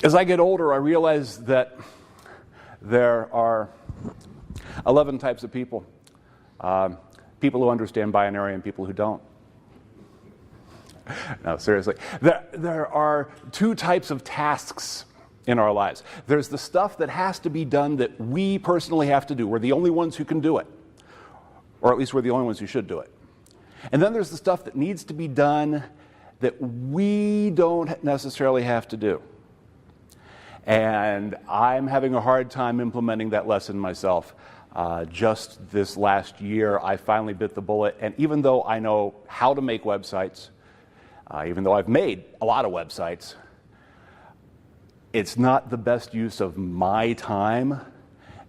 As I get older, I realize that there are 11 types of people. People who understand binary and people who don't. No, seriously. There are 2 types of tasks in our lives. There's the stuff that has to be done that we personally have to do. We're the only ones who can do it. Or at least we're the only ones who should do it. And then there's the stuff that needs to be done that we don't necessarily have to do. And I'm having a hard time implementing that lesson myself. Just this last year, I finally bit the bullet. And even though I know how to make websites, even though I've made a lot of websites, it's not the best use of my time.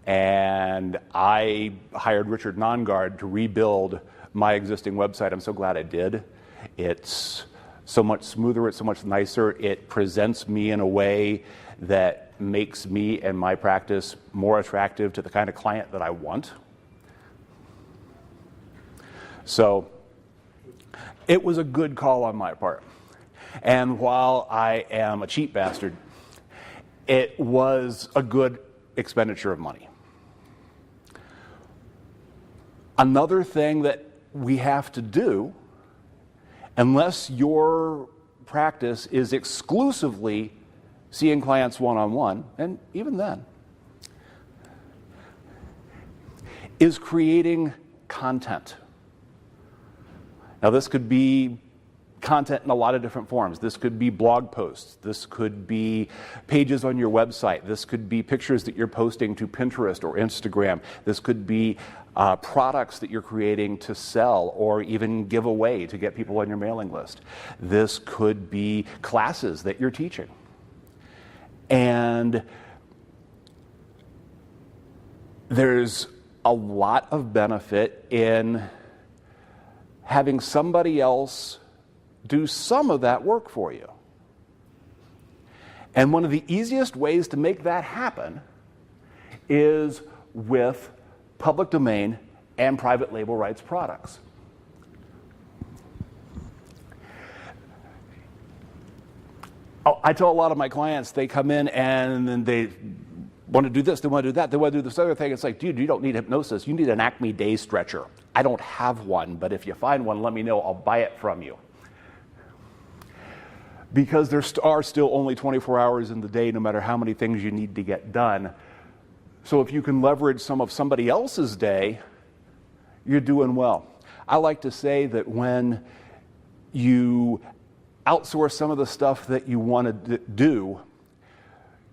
And I hired Richard Nongard to rebuild my existing website. I'm so glad I did. It's so much smoother, it's so much nicer. It presents me in a way that makes me and my practice more attractive to the kind of client that I want. So it was a good call on my part. And while I am a cheap bastard, it was a good expenditure of money. Another thing that we have to do, unless your practice is exclusively seeing clients one-on-one, and even then, is creating content. Now, this could be content in a lot of different forms. This could be blog posts. This could be pages on your website. This could be pictures that you're posting to Pinterest or Instagram. This could be products that you're creating to sell or even give away to get people on your mailing list. This could be classes that you're teaching. And there's a lot of benefit in having somebody else do some of that work for you. And one of the easiest ways to make that happen is with public domain and private label rights products. I tell a lot of my clients, they come in and then they want to do this, they want to do that, they want to do this other thing. It's like, dude, you don't need hypnosis. You need an Acme day stretcher. I don't have one, but if you find one, let me know. I'll buy it from you. Because there are still only 24 hours in the day, no matter how many things you need to get done. So if you can leverage some of somebody else's day, you're doing well. I like to say that when you outsource some of the stuff that you want to do,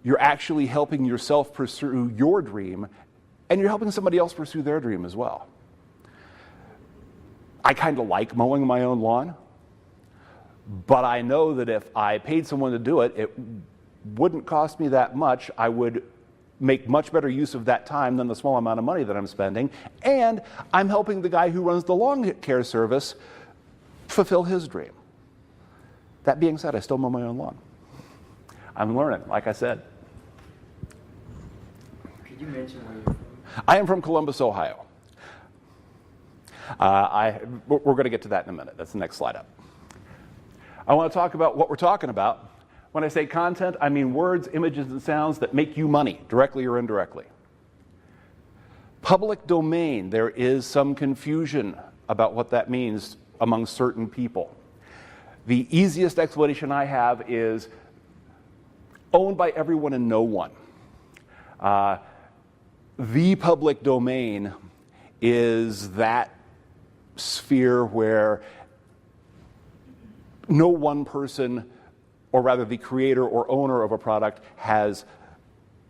you're actually helping yourself pursue your dream, and you're helping somebody else pursue their dream as well. I kind of like mowing my own lawn, but I know that if I paid someone to do it, it wouldn't cost me that much. I would make much better use of that time than the small amount of money that I'm spending, and I'm helping the guy who runs the lawn care service fulfill his dream. That being said, I still mow my own lawn. I'm learning, like I said. Could you mention where you're from? I am from Columbus, Ohio. We're going to get to that in a minute. That's the next slide up. I want to talk about what we're talking about. When I say content, I mean words, images, and sounds that make you money, directly or indirectly. Public domain, there is some confusion about what that means among certain people. The easiest explanation I have is owned by everyone and no one. The public domain is that sphere where no one person, or rather the creator or owner of a product, has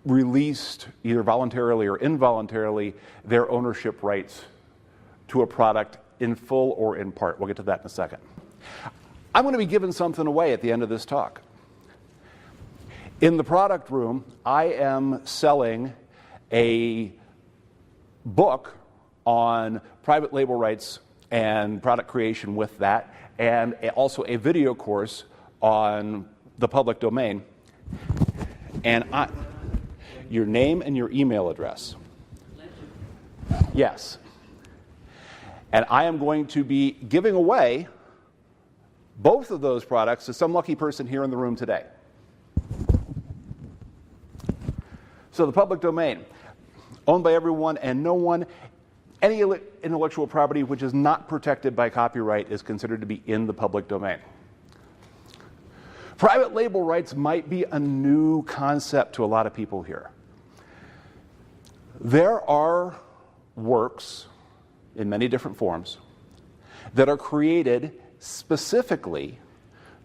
released, either voluntarily or involuntarily, their ownership rights to a product in full or in part. We'll get to that in a second. I'm going to be giving something away at the end of this talk. In the product room, I am selling a book on private label rights and product creation with that, and also a video course on the public domain. And your name and your email address. Yes. And I am going to be giving away both of those products to some lucky person here in the room today. So the public domain, owned by everyone and no one. Any intellectual property which is not protected by copyright is considered to be in the public domain. Private label rights might be a new concept to a lot of people here. There are works in many different forms that are created specifically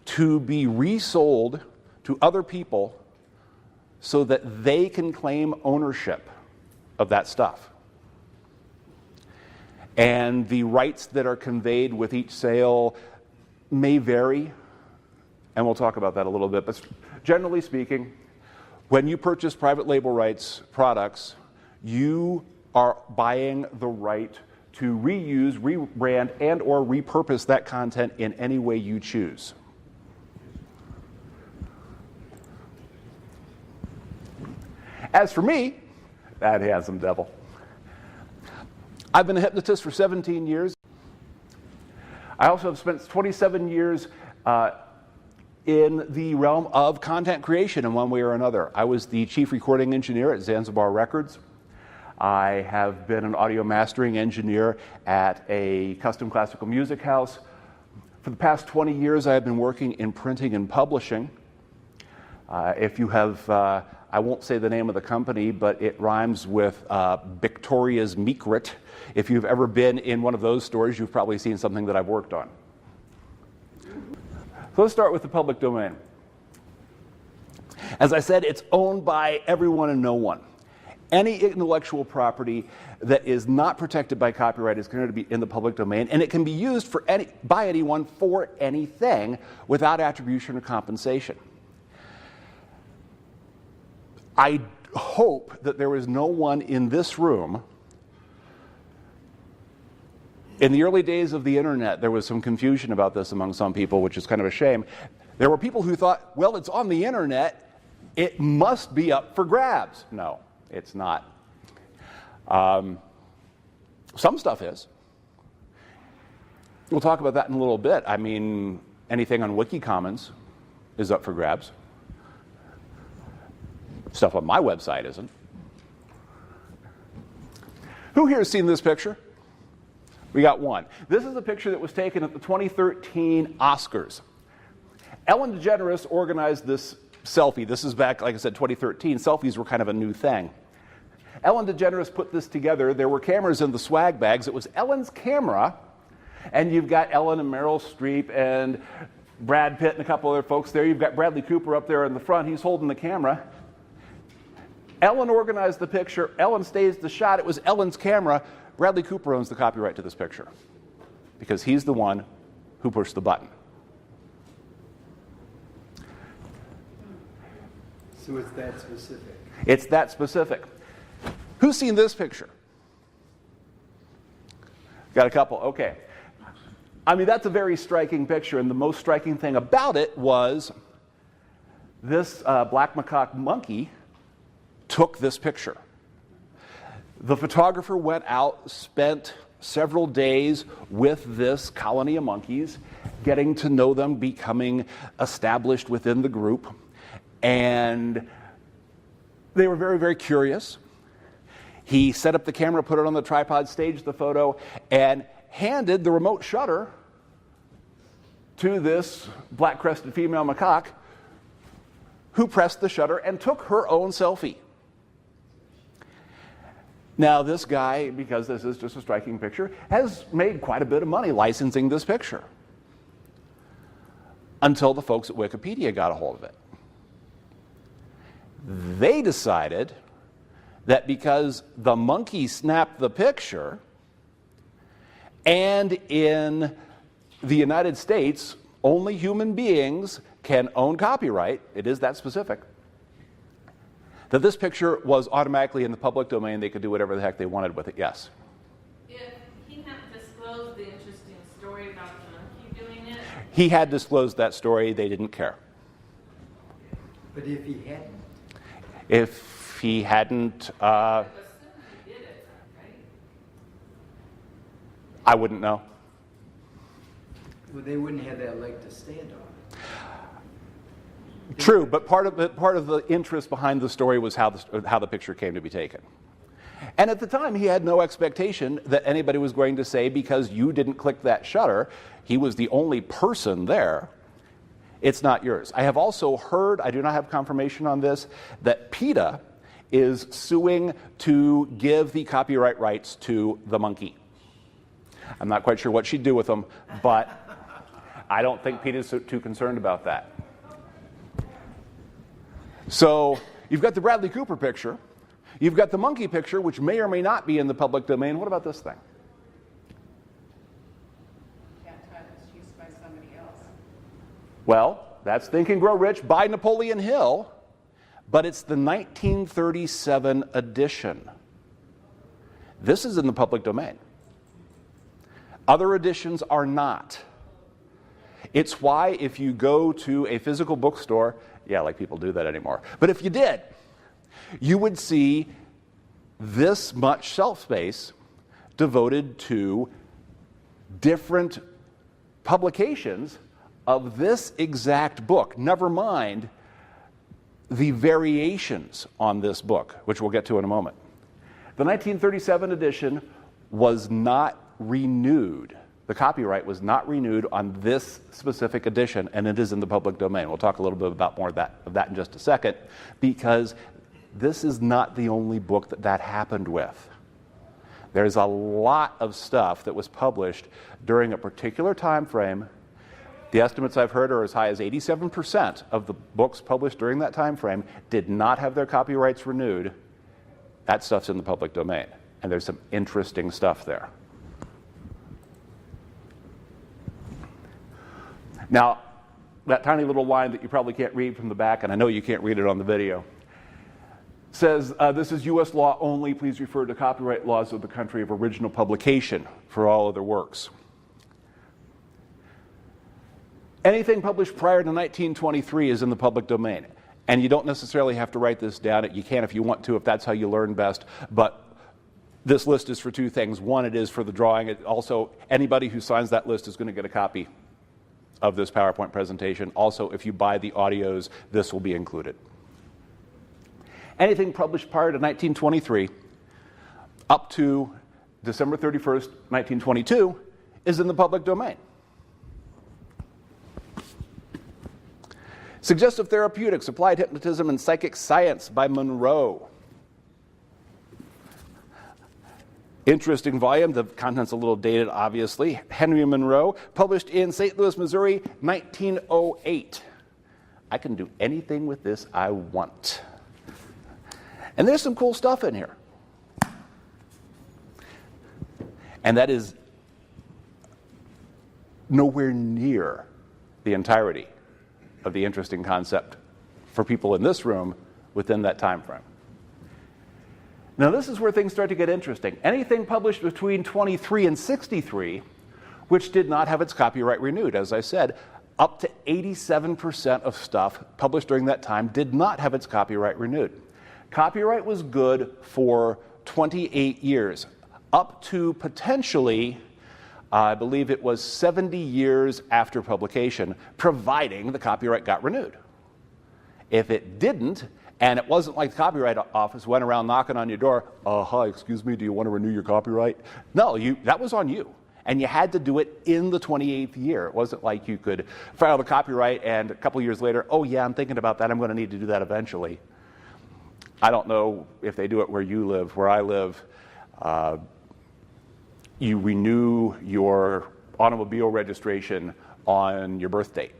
to be resold to other people so that they can claim ownership of that stuff. And the rights that are conveyed with each sale may vary, and we'll talk about that a little bit. But generally speaking, when you purchase private label rights products, you are buying the right to reuse, rebrand, and or repurpose that content in any way you choose. As for me, that handsome devil, I've been a hypnotist for 17 years. I also have spent 27 years in the realm of content creation in one way or another. I was the chief recording engineer at Zanzibar Records. I have been an audio mastering engineer at a custom classical music house. For the past 20 years, I have been working in printing and publishing. If you have, I won't say the name of the company, but it rhymes with Victoria's Secret. If you've ever been in one of those stores, you've probably seen something that I've worked on. So let's start with the public domain. As I said, it's owned by everyone and no one. Any intellectual property that is not protected by copyright is going to be in the public domain, and it can be used by anyone for anything without attribution or compensation. I hope that there is no one in this room. In the early days of the internet, there was some confusion about this among some people, which is kind of a shame. There were people who thought, well, it's on the internet, it must be up for grabs. No, it's not. Some stuff is. We'll talk about that in a little bit. I mean, anything on WikiCommons is up for grabs. Stuff on my website isn't. Who here has seen this picture? We got one. This is a picture that was taken at the 2013 Oscars. Ellen DeGeneres organized this selfie. This is back, like I said, 2013. Selfies were kind of a new thing. Ellen DeGeneres put this together. There were cameras in the swag bags. It was Ellen's camera, and you've got Ellen and Meryl Streep and Brad Pitt and a couple other folks there. You've got Bradley Cooper up there in the front. He's holding the camera. Ellen organized the picture. Ellen staged the shot. It was Ellen's camera. Bradley Cooper owns the copyright to this picture because he's the one who pushed the button. So it's that specific? It's that specific. Who's seen this picture? Got a couple, okay. I mean, that's a very striking picture, and the most striking thing about it was this black macaque monkey took this picture. The photographer went out, spent several days with this colony of monkeys, getting to know them, becoming established within the group, and they were very, very curious. He set up the camera, put it on the tripod, staged the photo, and handed the remote shutter to this black-crested female macaque, who pressed the shutter and took her own selfie. Now, this guy, because this is just a striking picture, has made quite a bit of money licensing this picture. Until the folks at Wikipedia got a hold of it. They decided that because the monkey snapped the picture, and in the United States, only human beings can own copyright, it is that specific, that this picture was automatically in the public domain. They could do whatever the heck they wanted with it. Yes? If he hadn't disclosed the interesting story about the monkey doing it... He had disclosed that story. They didn't care. But if he hadn't? If he hadn't... I assume he did it, right? I wouldn't know. Well, they wouldn't have that leg to stand on. True, but part of the interest behind the story was how the picture came to be taken. And at the time, he had no expectation that anybody was going to say, because you didn't click that shutter, he was the only person there, it's not yours. I have also heard, I do not have confirmation on this, that PETA is suing to give the copyright rights to the monkey. I'm not quite sure what she'd do with them, but I don't think PETA's too concerned about that. So you've got the Bradley Cooper picture. You've got the monkey picture, which may or may not be in the public domain. What about this thing? Can't touch, it's used by somebody else. Well, that's Think and Grow Rich by Napoleon Hill, but it's the 1937 edition. This is in the public domain. Other editions are not. It's why if you go to a physical bookstore, yeah, like people do that anymore, but if you did, you would see this much shelf space devoted to different publications of this exact book, never mind the variations on this book, which we'll get to in a moment. The 1937 edition was not renewed. The copyright was not renewed on this specific edition, and it is in the public domain. We'll talk a little bit about more of that in just a second, because this is not the only book that happened with. There's a lot of stuff that was published during a particular time frame. The estimates I've heard are as high as 87% of the books published during that time frame did not have their copyrights renewed. That stuff's in the public domain, and there's some interesting stuff there. Now, that tiny little line that you probably can't read from the back, and I know you can't read it on the video, says, this is U.S. law only. Please refer to copyright laws of the country of original publication for all other works. Anything published prior to 1923 is in the public domain. And you don't necessarily have to write this down. You can if you want to, if that's how you learn best. But this list is for two things. One, it is for the drawing. Also, anybody who signs that list is going to get a copy of this PowerPoint presentation. Also, if you buy the audios, this will be included. Anything published prior to 1923 up to December 31st, 1922 is in the public domain. Suggestive Therapeutics, Applied Hypnotism and Psychic Science by Monroe. Interesting volume. The content's a little dated, obviously. Henry Monroe, published in St. Louis, Missouri, 1908. I can do anything with this I want. And there's some cool stuff in here. And that is nowhere near the entirety of the interesting concept for people in this room within that time frame. Now, this is where things start to get interesting. Anything published between 23 and 63, which did not have its copyright renewed, as I said, up to 87% of stuff published during that time did not have its copyright renewed. Copyright was good for 28 years, up to potentially, I believe it was 70 years after publication, providing the copyright got renewed. If it didn't, and it wasn't like the Copyright Office went around knocking on your door, hi, excuse me, do you want to renew your copyright? No, that was on you. And you had to do it in the 28th year. It wasn't like you could file the copyright and a couple years later, oh yeah, I'm thinking about that, I'm going to need to do that eventually. I don't know if they do it where you live. Where I live, you renew your automobile registration on your birth date.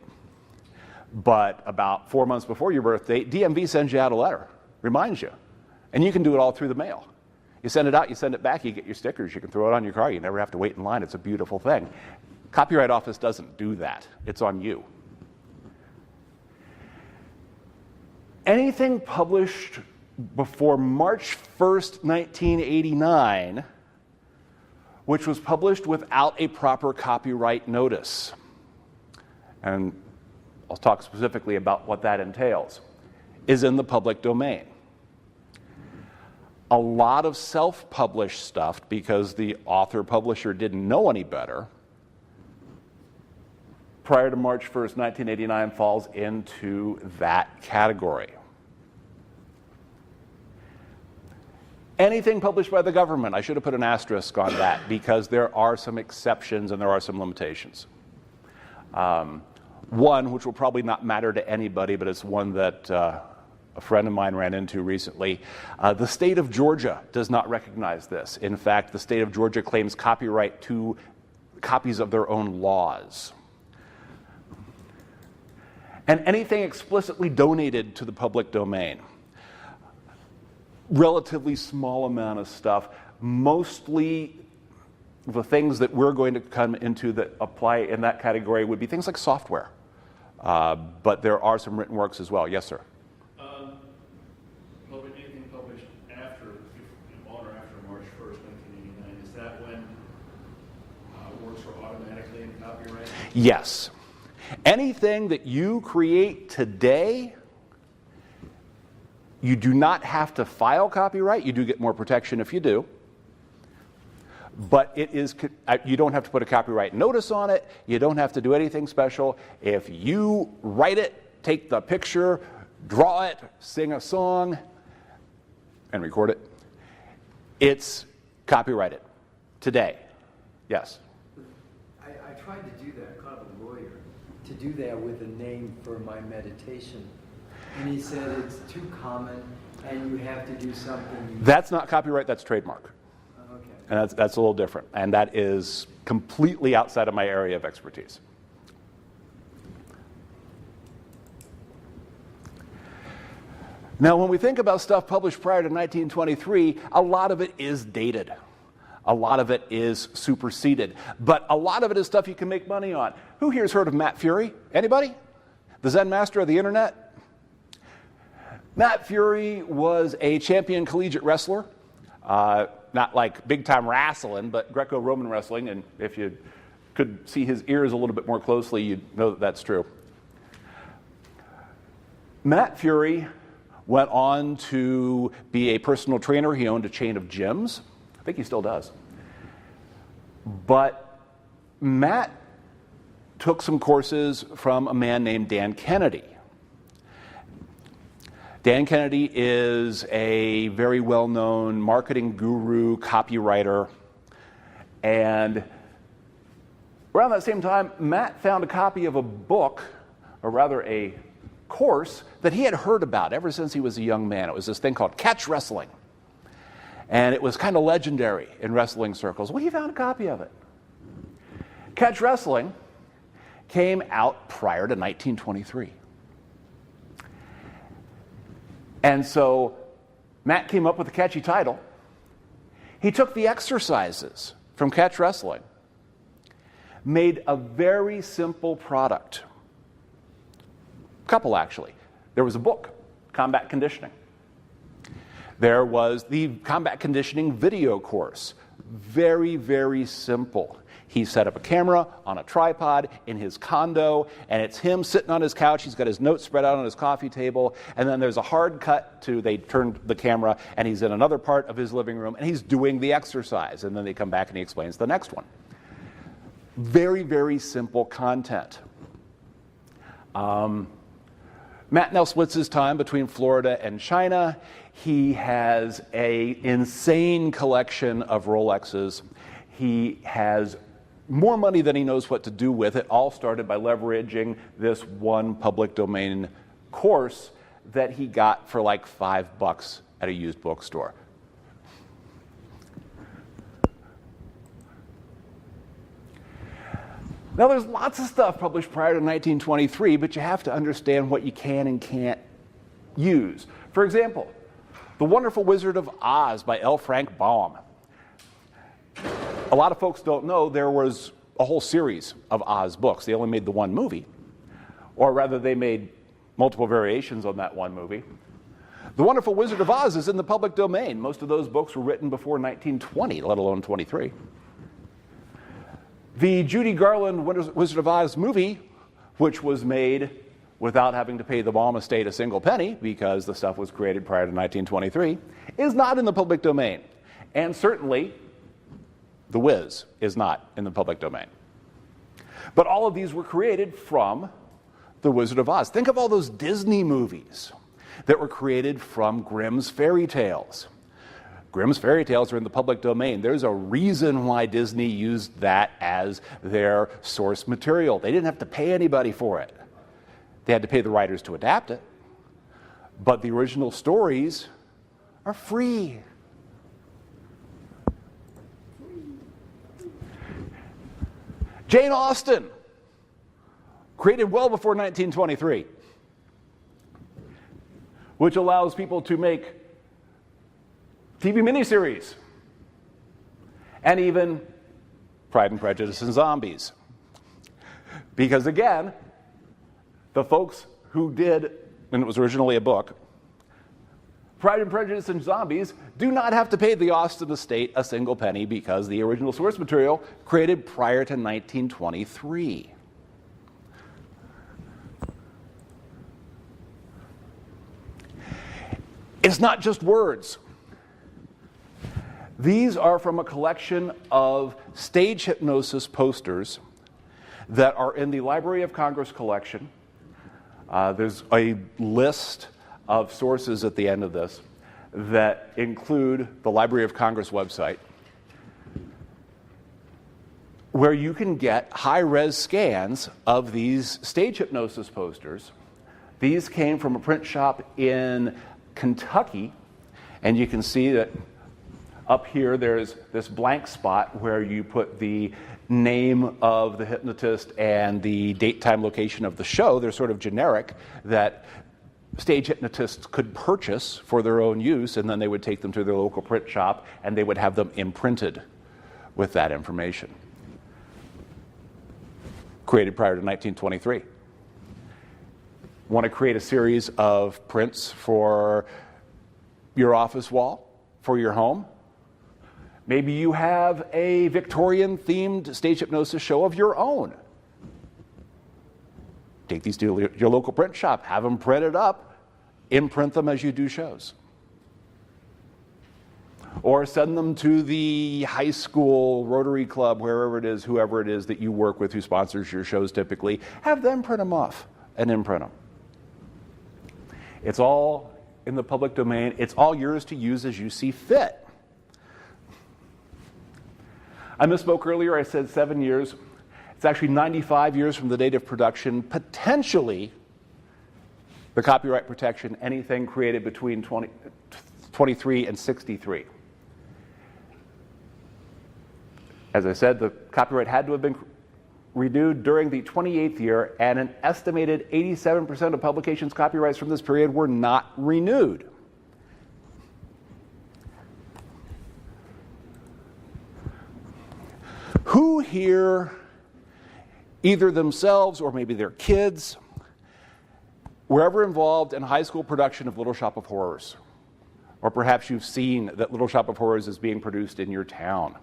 But about 4 months before your birth date, DMV sends you out a letter, reminds you. And you can do it all through the mail. You send it out, you send it back, you get your stickers, you can throw it on your car, you never have to wait in line. It's a beautiful thing. Copyright Office doesn't do that. It's on you. Anything published before March 1st, 1989, which was published without a proper copyright notice. And I'll talk specifically about what that entails, is in the public domain. A lot of self-published stuff, because the author-publisher didn't know any better, prior to March 1st, 1989 falls into that category. Anything published by the government, I should have put an asterisk on that because there are some exceptions and there are some limitations. One, which will probably not matter to anybody, but it's one that a friend of mine ran into recently. The state of Georgia does not recognize this. In fact, the state of Georgia claims copyright to copies of their own laws. And anything explicitly donated to the public domain. Relatively small amount of stuff. Mostly the things that we're going to come into that apply in that category would be things like software. But there are some written works as well. Yes, sir? Anything published after, on or after March 1st, 1989, is that when works were automatically in copyright? Yes. Anything that you create today, you do not have to file copyright. You do get more protection if you do. But it is, you don't have to put a copyright notice on it. You don't have to do anything special. If you write it, take the picture, draw it, sing a song, and record it, it's copyrighted today. Yes? I tried to do that, kind of a lawyer, to do that with a name for my meditation. And he said it's too common and you have to do something. That's not copyright, that's trademark. Okay. And that's a little different. And that is completely outside of my area of expertise. Now, when we think about stuff published prior to 1923, a lot of it is dated. A lot of it is superseded. But a lot of it is stuff you can make money on. Who here's heard of Matt Fury? Anybody? The Zen master of the internet? Matt Fury was a champion collegiate wrestler. Not like big-time wrestling, but Greco-Roman wrestling. And if you could see his ears a little bit more closely, you'd know that that's true. Matt Fury went on to be a personal trainer. He owned a chain of gyms. I think he still does. But Matt took some courses from a man named Dan Kennedy. Dan Kennedy is a very well-known marketing guru, copywriter, and around that same time, Matt found a copy of a book, or rather a course, that he had heard about ever since he was a young man. It was this thing called catch wrestling, and it was kind of legendary in wrestling circles. Well, he found a copy of it. Catch wrestling came out prior to 1923. And so Matt came up with a catchy title. He took the exercises from catch wrestling, made a very simple product. Couple, actually. There was a book, Combat Conditioning. There was the Combat Conditioning video course. Very, very simple. He set up a camera on a tripod in his condo, and it's him sitting on his couch. He's got his notes spread out on his coffee table, and then there's a hard cut to, they turned the camera, and he's in another part of his living room, and he's doing the exercise, and then they come back and he explains the next one. Very, very simple content. Matt now splits his time between Florida and China. He has an insane collection of Rolexes. He has more money than he knows what to do with. It all started by leveraging this one public domain course that he got for like $5 at a used bookstore. Now, there's lots of stuff published prior to 1923, but you have to understand what you can and can't use. For example, The Wonderful Wizard of Oz by L. Frank Baum. A lot of folks don't know there was a whole series of Oz books. They only made the one movie, or rather they made multiple variations on that one movie. The Wonderful Wizard of Oz is in the public domain. Most of those books were written before 1920, let alone 23. The Judy Garland Wizard of Oz movie, which was made without having to pay the Baum estate a single penny because the stuff was created prior to 1923, is not in the public domain. And certainly, The Wiz is not in the public domain. But all of these were created from The Wizard of Oz. Think of all those Disney movies that were created from Grimm's fairy tales. Grimm's fairy tales are in the public domain. There's a reason why Disney used that as their source material. They didn't have to pay anybody for it. They had to pay the writers to adapt it. But the original stories are free. Jane Austen, created well before 1923, which allows people to make TV miniseries, and even Pride and Prejudice and Zombies. Because again, the folks who did, and it was originally a book, Pride and Prejudice and Zombies do not have to pay the Austen estate a single penny because the original source material created prior to 1923. It's not just words. These are from a collection of stage hypnosis posters that are in the Library of Congress collection. There's a list of sources at the end of this that include the Library of Congress website, where you can get high-res scans of these stage hypnosis posters. These came from a print shop in Kentucky, and you can see that up here there's this blank spot where you put the name of the hypnotist and the date, time, location of the show. They're sort of generic, that stage hypnotists could purchase for their own use, and then they would take them to their local print shop and they would have them imprinted with that information. Created prior to 1923. Want to create a series of prints for your office wall, for your home? Maybe you have a Victorian-themed stage hypnosis show of your own. Take these to your local print shop, have them printed up, imprint them as you do shows. Or send them to the high school, Rotary Club, wherever it is, whoever it is that you work with who sponsors your shows typically. Have them print them off and imprint them. It's all in the public domain. It's all yours to use as you see fit. I misspoke earlier. I said 7 years. It's actually 95 years from the date of production. Potentially, the copyright protection, anything created between 23 and 63. As I said, the copyright had to have been renewed during the 28th year, and an estimated 87% of publications' copyrights from this period were not renewed. Who here, either themselves or maybe their kids, were ever involved in high school production of Little Shop of Horrors? Or perhaps you've seen that Little Shop of Horrors is being produced in your town.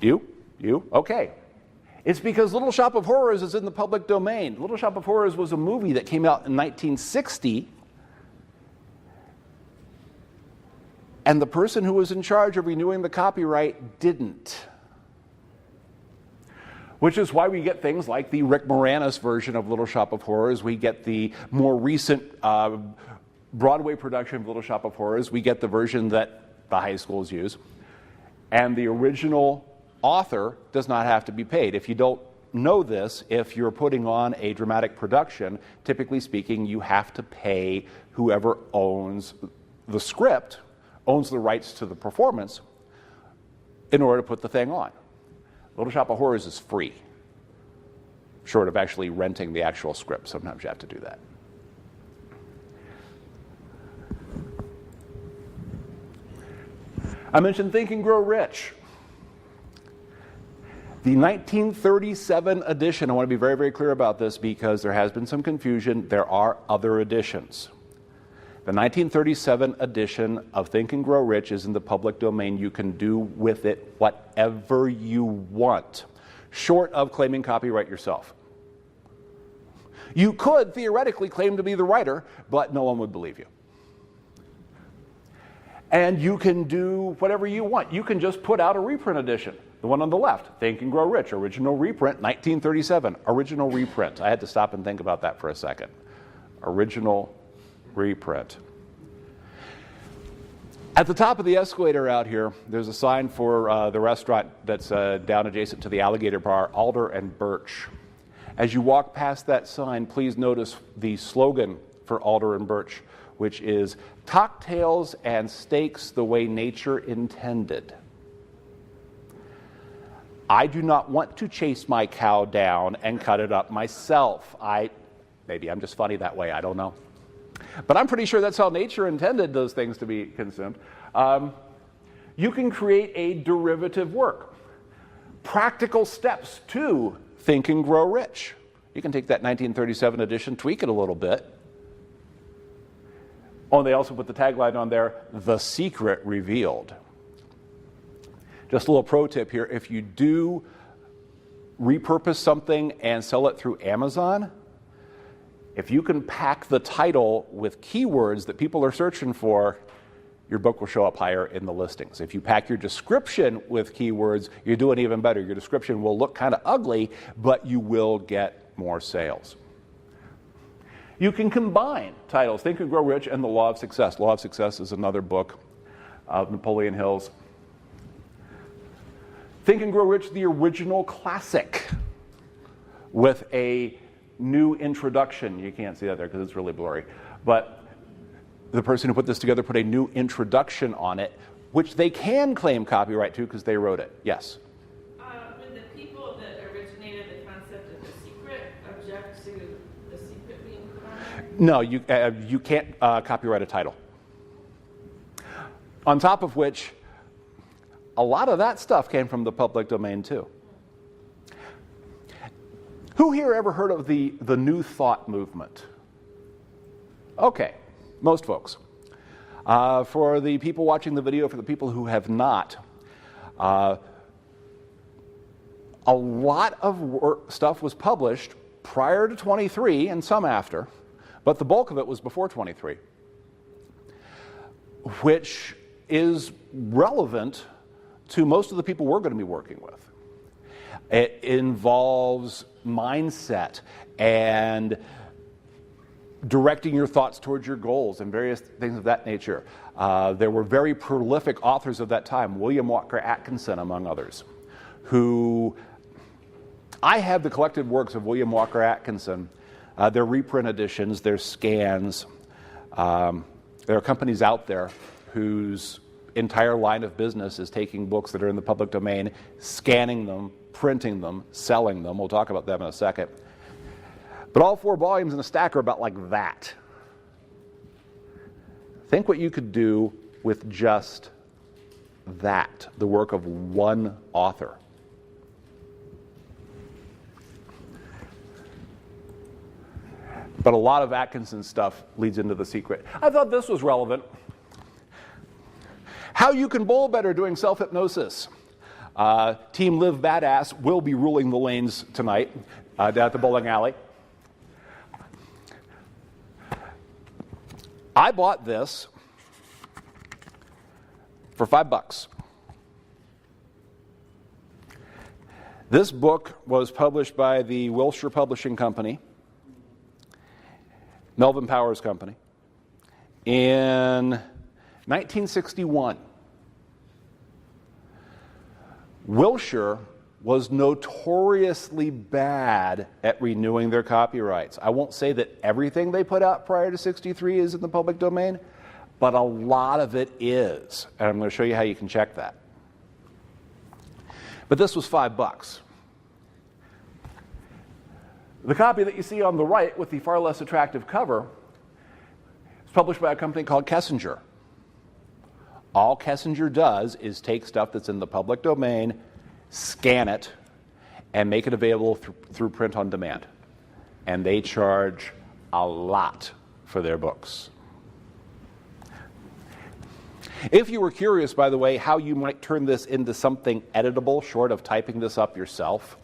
You? Okay. It's because Little Shop of Horrors is in the public domain. Little Shop of Horrors was a movie that came out in 1960, and the person who was in charge of renewing the copyright didn't. Which is why we get things like the Rick Moranis version of Little Shop of Horrors. We get the more recent Broadway production of Little Shop of Horrors. We get the version that the high schools use. And the original author does not have to be paid. If you don't know this, if you're putting on a dramatic production, typically speaking, you have to pay whoever owns the script, owns the rights to the performance, in order to put the thing on. Little Shop of Horrors is free, short of actually renting the actual script. Sometimes you have to do that. I mentioned Think and Grow Rich. The 1937 edition, I want to be very, very clear about this because there has been some confusion. There are other editions. The 1937 edition of Think and Grow Rich is in the public domain. You can do with it whatever you want, short of claiming copyright yourself. You could theoretically claim to be the writer, but no one would believe you. And you can do whatever you want. You can just put out a reprint edition. The one on the left, Think and Grow Rich, original reprint, 1937, original reprint. I had to stop and think about that for a second. Original reprint. At the top of the escalator out here, there's a sign for the restaurant that's down adjacent to the Alligator Bar, Alder and Birch. As you walk past that sign, please notice the slogan for Alder and Birch, which is cocktails and steaks the way nature intended. I do not want to chase my cow down and cut it up myself. Maybe I'm just funny that way, I don't know. But I'm pretty sure that's how nature intended those things to be consumed. You can create a derivative work. Practical steps to Think and Grow Rich. You can take that 1937 edition, tweak it a little bit. Oh, and they also put the tagline on there, The Secret Revealed. Just a little pro tip here, if you do repurpose something and sell it through Amazon, if you can pack the title with keywords that people are searching for, your book will show up higher in the listings. If you pack your description with keywords, you're doing even better. Your description will look kind of ugly, but you will get more sales. You can combine titles, Think and Grow Rich and The Law of Success. Law of Success is another book of Napoleon Hill's. Think and Grow Rich, the original classic, with a new introduction. You can't see that there because it's really blurry. But the person who put this together put a new introduction on it, which they can claim copyright to because they wrote it. Yes? Would the people that originated the concept of The Secret object to The Secret being put on there? No, you can't copyright a title. On top of which, a lot of that stuff came from the public domain too. Who here ever heard of the New Thought movement? Okay, most folks. For the people watching the video, for the people who have not, a lot of stuff was published prior to 23 and some after, but the bulk of it was before 23, which is relevant to most of the people we're going to be working with. It involves mindset and directing your thoughts towards your goals and various things of that nature. There were very prolific authors of that time, William Walker Atkinson, among others, who I have the collected works of William Walker Atkinson. They're reprint editions, they're scans. There are companies out there whose entire line of business is taking books that are in the public domain, scanning them, printing them, selling them. We'll talk about them in a second. But all 4 volumes in a stack are about like that. Think what you could do with just that, the work of one author. But a lot of Atkinson's stuff leads into The Secret. I thought this was relevant. How you can bowl better doing self-hypnosis. Team Live Badass will be ruling the lanes tonight down at the bowling alley. I bought this for $5. This book was published by the Wilshire Publishing Company, Melvin Powers Company, in 1961. Wilshire was notoriously bad at renewing their copyrights. I won't say that everything they put out prior to 63 is in the public domain, but a lot of it is. And I'm going to show you how you can check that. But this was $5. The copy that you see on the right with the far less attractive cover is published by a company called Kessinger. All Kessinger does is take stuff that's in the public domain, scan it, and make it available through print on demand. And they charge a lot for their books. If you were curious, by the way, how you might turn this into something editable, short of typing this up yourself,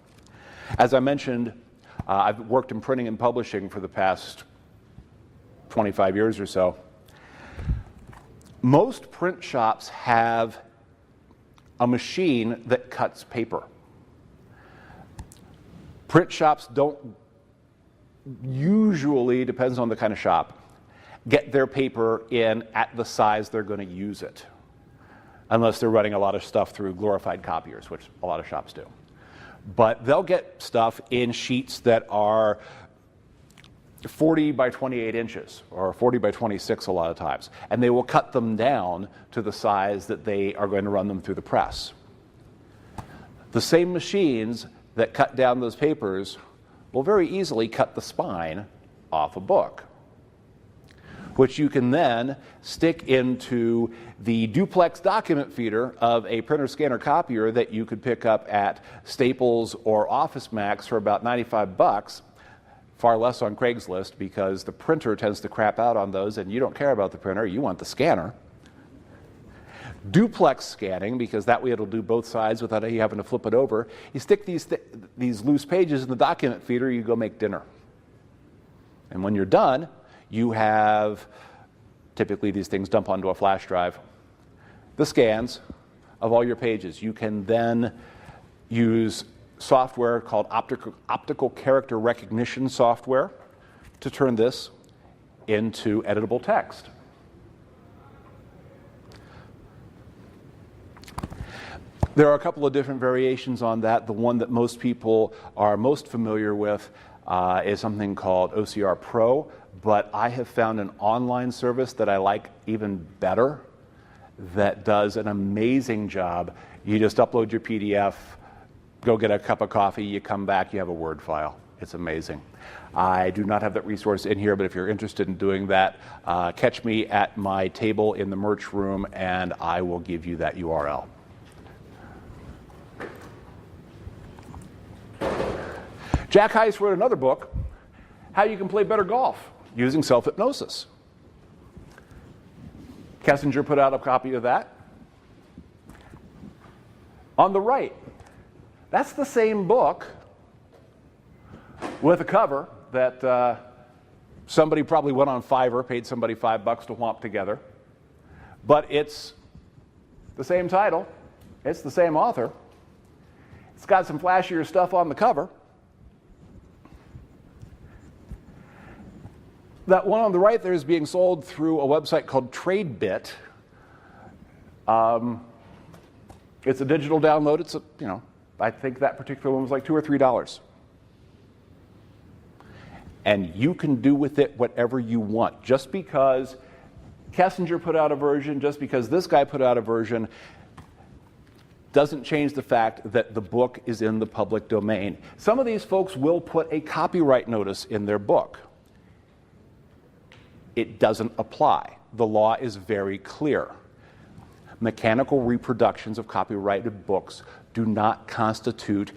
as I mentioned, I've worked in printing and publishing for the past 25 years or so. Most print shops have a machine that cuts paper. Print shops don't usually, depends on the kind of shop, get their paper in at the size they're going to use it, unless they're running a lot of stuff through glorified copiers, which a lot of shops do. But they'll get stuff in sheets that are 40 by 28 inches, or 40 by 26 a lot of times, and they will cut them down to the size that they are going to run them through the press. The same machines that cut down those papers will very easily cut the spine off a book, which you can then stick into the duplex document feeder of a printer scanner copier that you could pick up at Staples or Office Max for about $95, far less on Craigslist because the printer tends to crap out on those and you don't care about the printer, you want the scanner. Duplex scanning, because that way it'll do both sides without you having to flip it over. You stick these loose pages in the document feeder, you go make dinner. And when you're done, you have, typically these things dump onto a flash drive, the scans of all your pages. You can then use software called optical character recognition software to turn this into editable text. There are a couple of different variations on that. The one that most people are most familiar with is something called OCR Pro, but I have found an online service that I like even better that does an amazing job. You just upload your PDF, go get a cup of coffee, you come back, you have a Word file. It's amazing. I do not have that resource in here, but if you're interested in doing that, catch me at my table in the merch room and I will give you that URL. Jack Heiss wrote another book, How You Can Play Better Golf Using Self-Hypnosis. Kessinger put out a copy of that. On the right, that's the same book with a cover that somebody probably went on Fiverr, paid somebody $5 to whomp together. But it's the same title, it's the same author. It's got some flashier stuff on the cover. That one on the right there is being sold through a website called TradeBit. It's a digital download. It's I think that particular one was like $2 or $3. And you can do with it whatever you want. Just because Kessinger put out a version, just because this guy put out a version, doesn't change the fact that the book is in the public domain. Some of these folks will put a copyright notice in their book. It doesn't apply. The law is very clear. Mechanical reproductions of copyrighted books do not constitute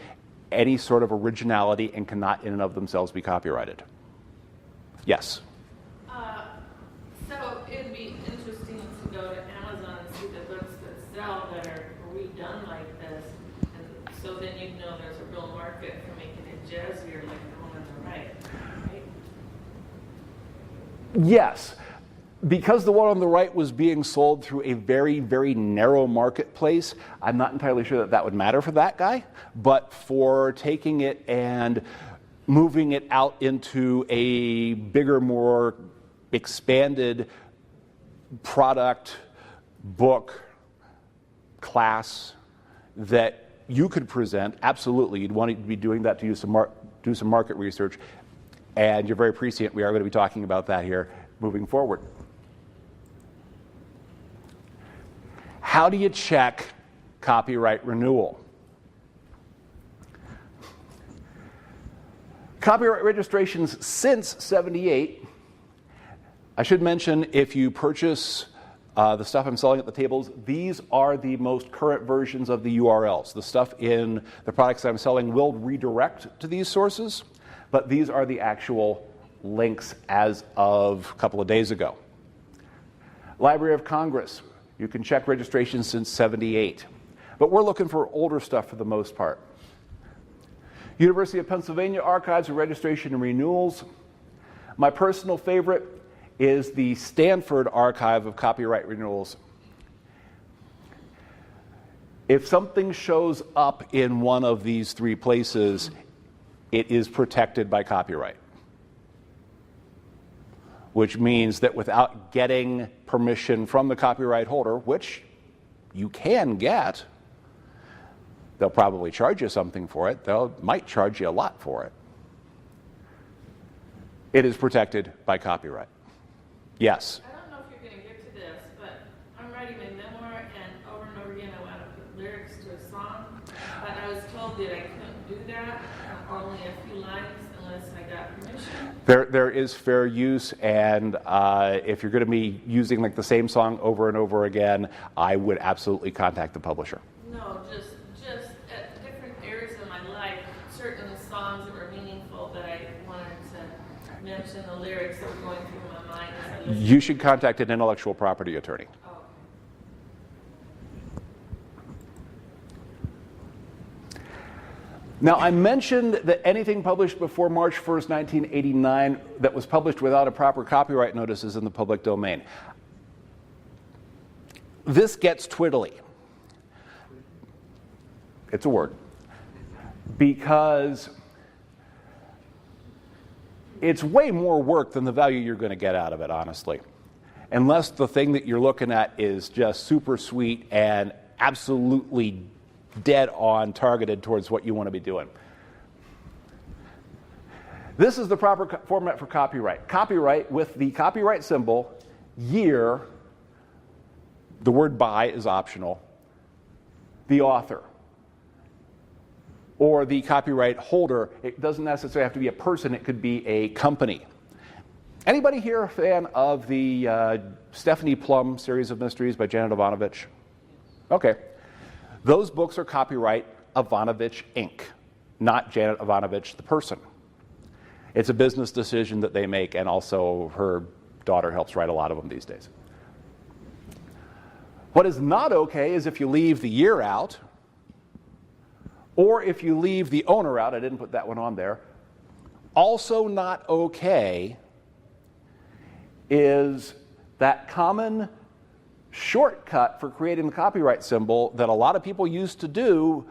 any sort of originality and cannot in and of themselves be copyrighted. Yes? So it'd be interesting to go to Amazon and see the books that sell that are redone like this, and so then you'd know there's a real market for making it jazzier like the one on the right, right? Yes. Because the one on the right was being sold through a very, very narrow marketplace, I'm not entirely sure that that would matter for that guy. But for taking it and moving it out into a bigger, more expanded product, book, class that you could present, absolutely. You'd want to be doing that to do some market research. And you're very prescient. We are going to be talking about that here moving forward. How do you check copyright renewal? Copyright registrations since '78. I should mention, if you purchase the stuff I'm selling at the tables, these are the most current versions of the URLs. The stuff in the products I'm selling will redirect to these sources, but these are the actual links as of a couple of days ago. Library of Congress. You can check registrations since '78. But we're looking for older stuff for the most part. University of Pennsylvania Archives of Registration and Renewals. My personal favorite is the Stanford Archive of Copyright Renewals. If something shows up in one of these three places, it is protected by copyright. Which means that without getting permission from the copyright holder, which you can get, they'll probably charge you something for it. They might charge you a lot for it. It is protected by copyright. Yes? I don't know if you're going to get to this, but I'm writing a memoir, and over again I want to put lyrics to a song, but I was told that I couldn't do that, only a few lines unless I got permission. There is fair use, and if you're going to be using like the same song over and over again, I would absolutely contact the publisher. No, just at different areas of my life, certain songs that were meaningful that I wanted to mention the lyrics that were going through my mind as I listened. You should contact an intellectual property attorney. Oh, Now, I mentioned that anything published before March 1st, 1989 that was published without a proper copyright notice is in the public domain. This gets twiddly. It's a word. Because it's way more work than the value you're going to get out of it, honestly. Unless the thing that you're looking at is just super sweet and absolutely dead on targeted towards what you want to be doing. This is the proper format for copyright. Copyright with the copyright symbol, year, the word by is optional, the author, or the copyright holder. It doesn't necessarily have to be a person, it could be a company. Anybody here a fan of the Stephanie Plum series of mysteries by Janet Ivanovich? Okay. Those books are copyright Ivanovich Inc., not Janet Ivanovich the person. It's a business decision that they make, and also her daughter helps write a lot of them these days. What is not okay is if you leave the year out, or if you leave the owner out. I didn't put that one on there. Also not okay is that common shortcut for creating the copyright symbol that a lot of people used to do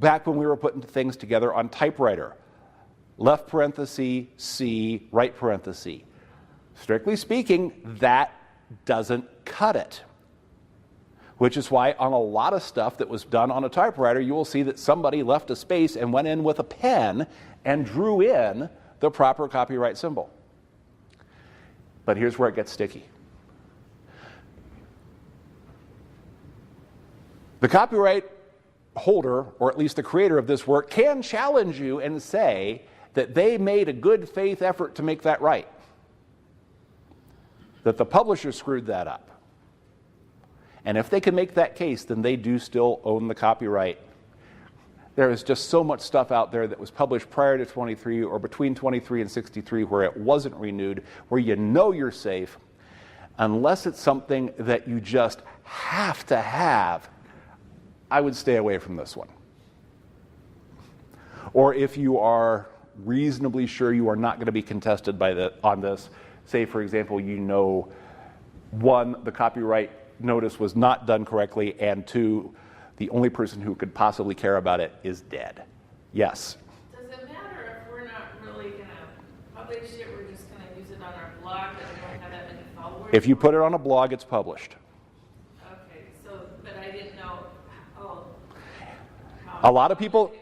back when we were putting things together on typewriter. Left parenthesis, C, right parenthesis. Strictly speaking, that doesn't cut it. Which is why on a lot of stuff that was done on a typewriter, you will see that somebody left a space and went in with a pen and drew in the proper copyright symbol. But here's where it gets sticky. The copyright holder, or at least the creator of this work, can challenge you and say that they made a good faith effort to make that right. That the publisher screwed that up. And if they can make that case, then they do still own the copyright. There is just so much stuff out there that was published prior to 23 or between 23 and 63 where it wasn't renewed, where you know you're safe, unless it's something that you just have to have. I would stay away from this one. Or if you are reasonably sure you are not going to be contested on this, say, for example, you know, one, the copyright notice was not done correctly, and two, the only person who could possibly care about it is dead. Yes? Does it matter if we're not really going to publish it, we're just going to use it on our blog and we don't have that many followers? If you put it on a blog, it's published. But I didn't know, A lot of people,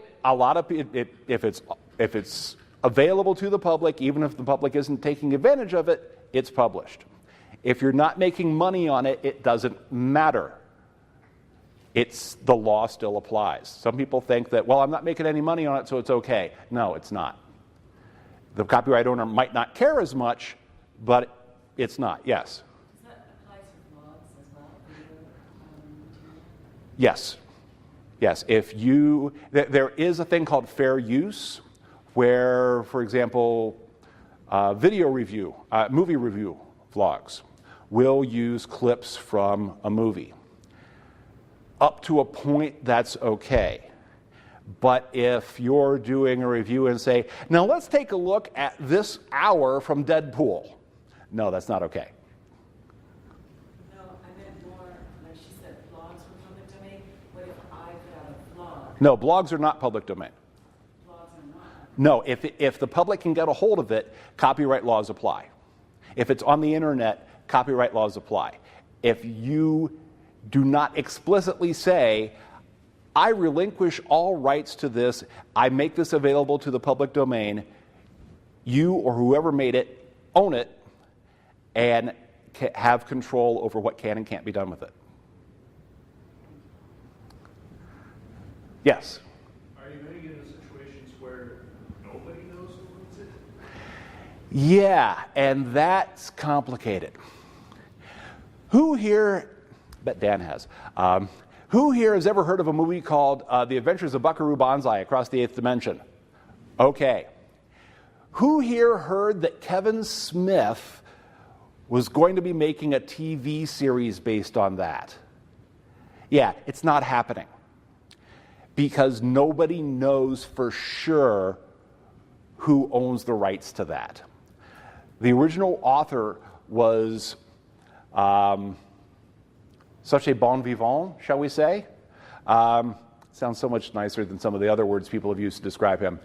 if it's available to the public, even if the public isn't taking advantage of it, it's published. If you're not making money on it, it doesn't matter. The law still applies. Some people think that, well, I'm not making any money on it, so it's okay. No, it's not. The copyright owner might not care as much, but it's not. Yes? Does that apply to blogs as well? Yes. Yes. There is a thing called fair use, where, for example, video review, movie review vlogs will use clips from a movie. Up to a point, that's okay. But if you're doing a review and say, now let's take a look at this hour from Deadpool. No, that's not okay. No, I meant more, like she said, blogs were public domain. What if I No, blogs are not public domain. Blogs are not. No, if the public can get a hold of it, copyright laws apply. If it's on the internet, copyright laws apply. If you do not explicitly say, I relinquish all rights to this, I make this available to the public domain, you or whoever made it own it and have control over what can and can't be done with it. Yes? Are you going to get into situations where nobody knows who owns it? Yeah, and that's complicated. Who here, I bet Dan has, who here has ever heard of a movie called The Adventures of Buckaroo Banzai Across the Eighth Dimension? Okay. Who here heard that Kevin Smith was going to be making a TV series based on that? Yeah, it's not happening. Because nobody knows for sure who owns the rights to that. The original author was such a bon vivant, shall we say? Sounds so much nicer than some of the other words people have used to describe him.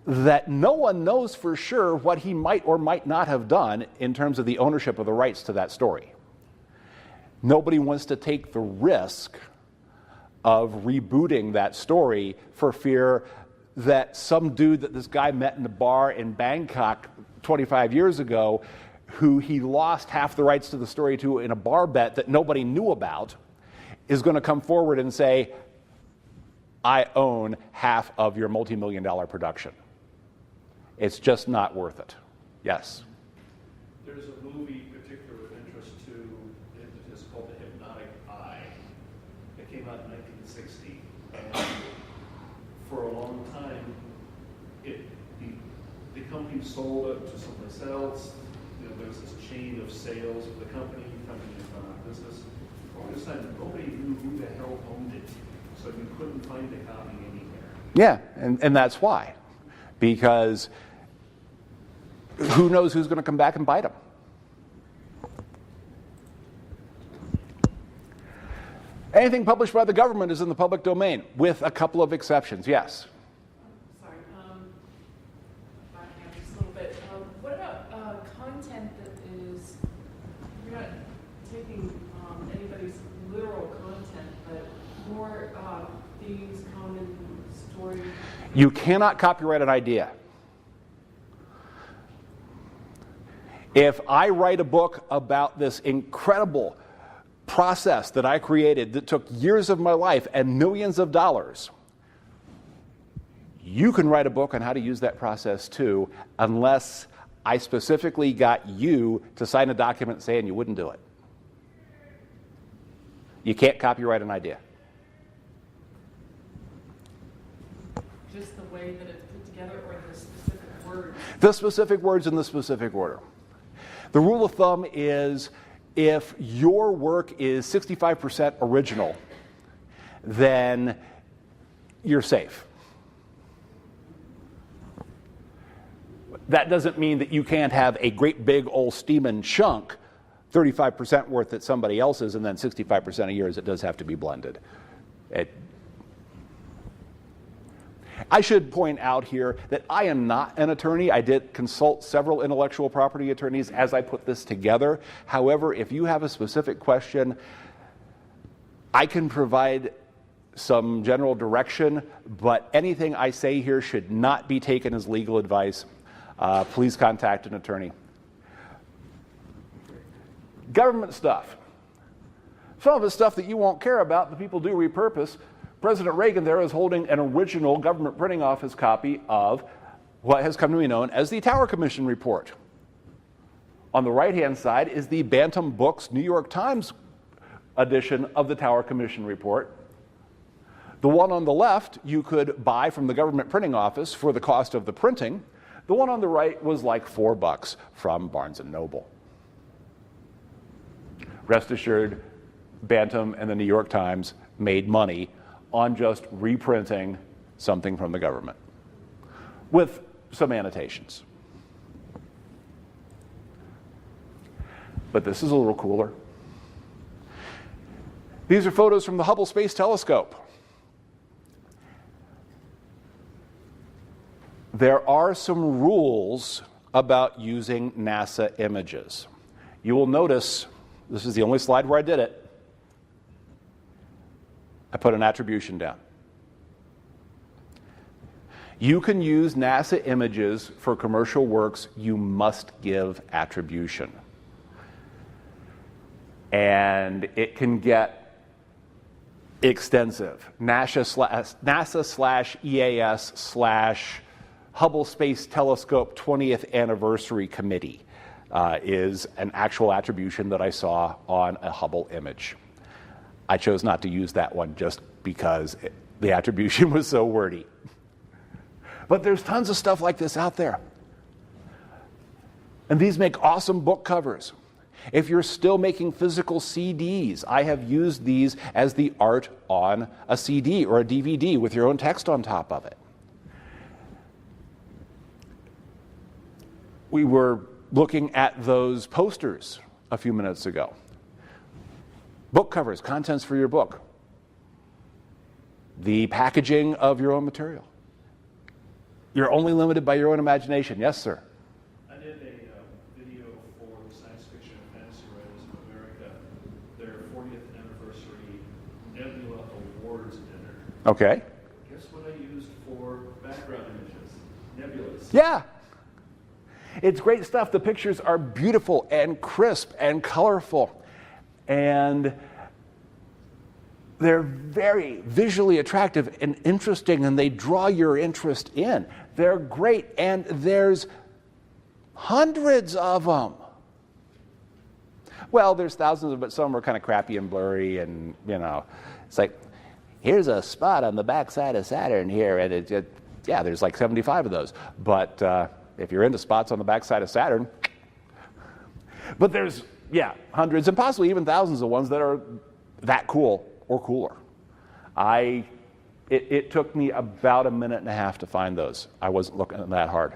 That no one knows for sure what he might or might not have done in terms of the ownership of the rights to that story. Nobody wants to take the risk of rebooting that story for fear that some dude that this guy met in the bar in Bangkok 25 years ago, who he lost half the rights to the story to in a bar bet that nobody knew about, is going to come forward and say, I own half of your multi-million-dollar production. It's just not worth it. Yes? There's a movie particular of interest to the hypnotist called The Hypnotic Eye. It came out in 1960. And for a long time, the company sold it to someplace else. You know, there was this chain of sales of the company has gone out of business. All this time, nobody knew who the hell owned it, so you couldn't find a copy anywhere. Yeah, and that's why. Because who knows who's going to come back and bite them? Anything published by the government is in the public domain, with a couple of exceptions. Yes? Sorry, backing up just a little bit. What about content that is, you're not taking anybody's literal content, but more themes, common story? You cannot copyright an idea. If I write a book about this incredible process that I created that took years of my life and millions of dollars, you can write a book on how to use that process too, unless I specifically got you to sign a document saying you wouldn't do it. You can't copyright an idea. Just the way that it's put together, or the specific words? The specific words in the specific order. The rule of thumb is if your work is 65% original, then you're safe. That doesn't mean that you can't have a great big old steaming chunk, 35% worth at somebody else's, and then 65% of yours. It does have to be blended. I should point out here that I am not an attorney. I did consult several intellectual property attorneys as I put this together. However, if you have a specific question, I can provide some general direction, but anything I say here should not be taken as legal advice. Please contact an attorney. Government stuff. Some of it's stuff that you won't care about, the people do repurpose. President Reagan there is holding an original government printing office copy of what has come to be known as the Tower Commission report. On the right-hand side is the Bantam Books New York Times edition of the Tower Commission report. The one on the left you could buy from the government printing office for the cost of the printing. The one on the right was like $4 from Barnes & Noble. Rest assured, Bantam and the New York Times made money on just reprinting something from the government, with some annotations. But this is a little cooler. These are photos from the Hubble Space Telescope. there are some rules about using NASA images. You will notice, this is the only slide where I did it, I put an attribution down. You can use NASA images for commercial works, you must give attribution. And it can get extensive. NASA/EAS/ Hubble Space Telescope 20th Anniversary Committee is an actual attribution that I saw on a Hubble image. I chose not to use that one just because the attribution was so wordy. But there's tons of stuff like this out there. And these make awesome book covers. If you're still making physical CDs, I have used these as the art on a CD or a DVD with your own text on top of it. We were looking at those posters a few minutes ago. Book covers, contents for your book. The packaging of your own material. You're only limited by your own imagination. Yes, sir? I did a video for the Science Fiction and Fantasy Writers of America, their 40th anniversary Nebula Awards dinner. Okay. Guess what I used for background images? Nebulas. Yeah. It's great stuff. The pictures are beautiful and crisp and colorful. And they're very visually attractive and interesting, and they draw your interest in. They're great, and there's hundreds of them. Well, there's thousands of them, but some are kind of crappy and blurry, and, it's like, here's a spot on the backside of Saturn here, and there's like 75 of those. But if you're into spots on the backside of Saturn, but there's, hundreds and possibly even thousands of ones that are that cool or cooler. It took me about a minute and a half to find those. I wasn't looking that hard.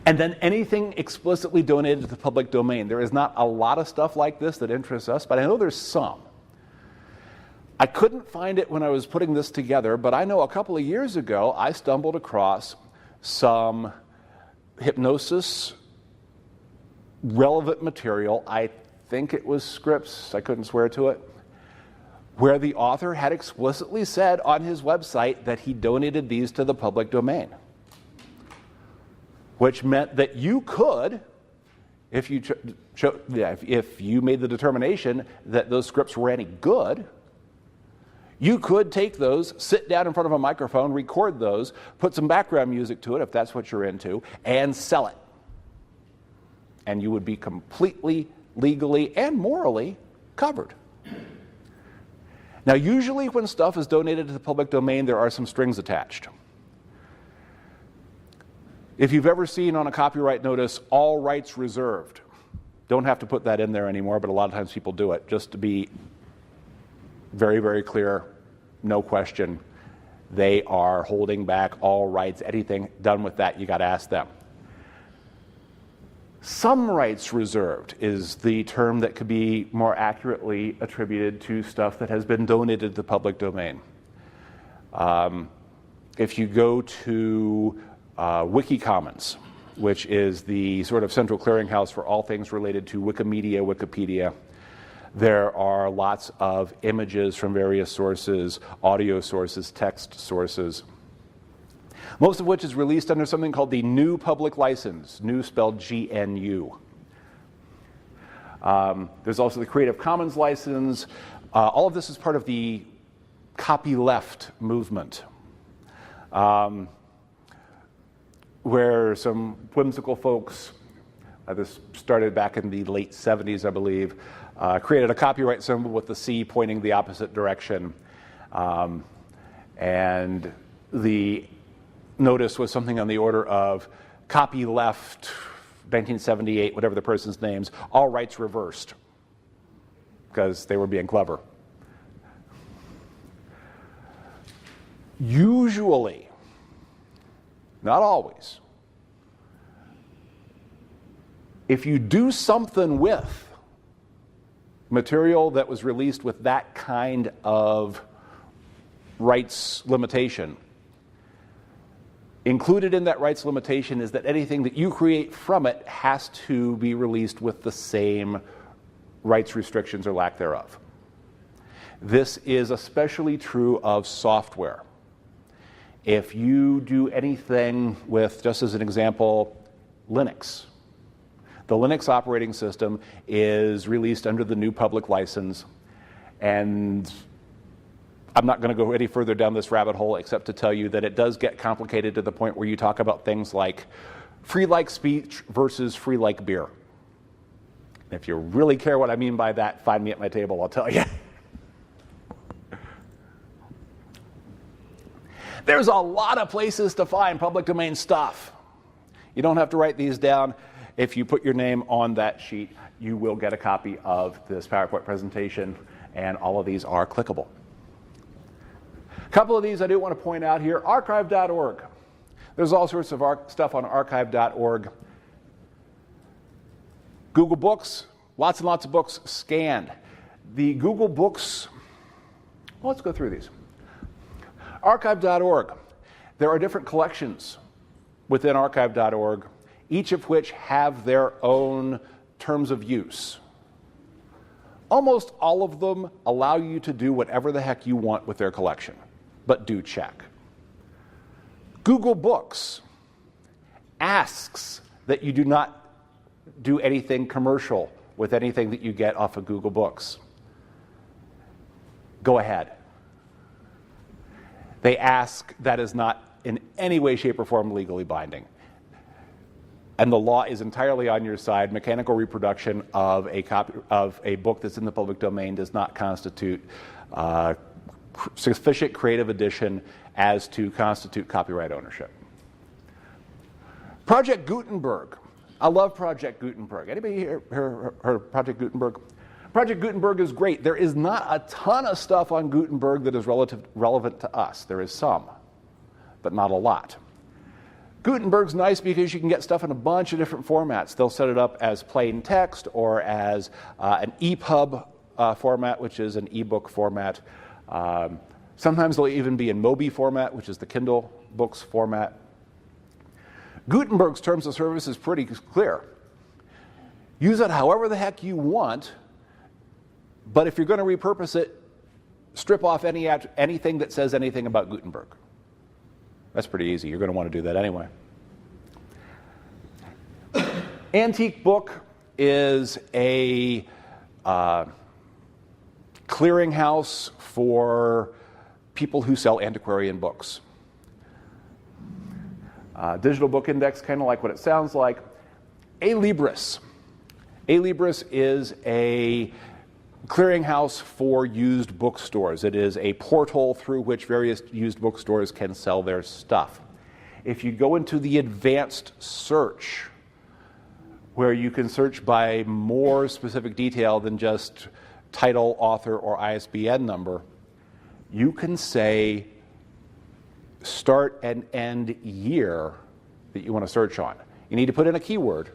And then anything explicitly donated to the public domain. There is not a lot of stuff like this that interests us, but I know there's some. I couldn't find it when I was putting this together, but I know a couple of years ago I stumbled across some hypnosis relevant material. I think it was scripts, I couldn't swear to it, where the author had explicitly said on his website that he donated these to the public domain. Which meant that you could, if you made the determination that those scripts were any good, you could take those, sit down in front of a microphone, record those, put some background music to it if that's what you're into, and sell it. And you would be completely legally and morally covered. Now, usually when stuff is donated to the public domain, there are some strings attached. If you've ever seen on a copyright notice, all rights reserved, don't have to put that in there anymore, but a lot of times people do it just to be very, very clear, no question. They are holding back all rights. Anything done with that, you got to ask them. Some rights reserved is the term that could be more accurately attributed to stuff that has been donated to the public domain. If you go to Wikicommons, which is the sort of central clearinghouse for all things related to Wikipedia, there are lots of images from various sources, audio sources, text sources, most of which is released under something called the GNU Public License, GNU spelled GNU. There's also the Creative Commons license. All of this is part of the copyleft movement, where some whimsical folks, this started back in the late 70s, I believe, created a copyright symbol with the C pointing the opposite direction. And the notice was something on the order of copy left, 1978, whatever the person's names, all rights reversed, because they were being clever. Usually, not always, if you do something with material that was released with that kind of rights limitation. Included in that rights limitation is that anything that you create from it has to be released with the same rights restrictions or lack thereof. This is especially true of software. If you do anything with, just as an example, Linux, the Linux operating system is released under the new public license, and I'm not going to go any further down this rabbit hole except to tell you that it does get complicated to the point where you talk about things like free like speech versus free like beer. If you really care what I mean by that, find me at my table, I'll tell you. There's a lot of places to find public domain stuff. You don't have to write these down. If you put your name on that sheet, you will get a copy of this PowerPoint presentation, and all of these are clickable. A couple of these I do want to point out here. Archive.org. There's all sorts of stuff on archive.org. Google Books, lots and lots of books scanned. The Google Books, well, let's go through these. Archive.org. There are different collections within archive.org, each of which have their own terms of use. Almost all of them allow you to do whatever the heck you want with their collection, but do check. Google Books asks that you do not do anything commercial with anything that you get off of Google Books. Go ahead. They ask that is not in any way, shape, or form legally binding. And the law is entirely on your side. Mechanical reproduction of a book that's in the public domain does not constitute sufficient creative addition as to constitute copyright ownership. Project Gutenberg. I love Project Gutenberg. Anybody here heard of Project Gutenberg? Project Gutenberg is great. There is not a ton of stuff on Gutenberg that is relevant to us. There is some, but not a lot. Gutenberg's nice because you can get stuff in a bunch of different formats. They'll set it up as plain text or as an EPUB format, which is an ebook format. Sometimes they'll even be in Mobi format, which is the Kindle books format. Gutenberg's terms of service is pretty clear. Use it however the heck you want, but if you're going to repurpose it, strip off anything that says anything about Gutenberg. That's pretty easy. You're going to want to do that anyway. Antique Book is a clearinghouse for people who sell antiquarian books. Digital Book Index, kind of like what it sounds like. A-Libris. A-Libris is a clearinghouse for used bookstores. It is a portal through which various used bookstores can sell their stuff. If you go into the advanced search, where you can search by more specific detail than just title, author, or ISBN number, you can say start and end year that you want to search on. You need to put in a keyword.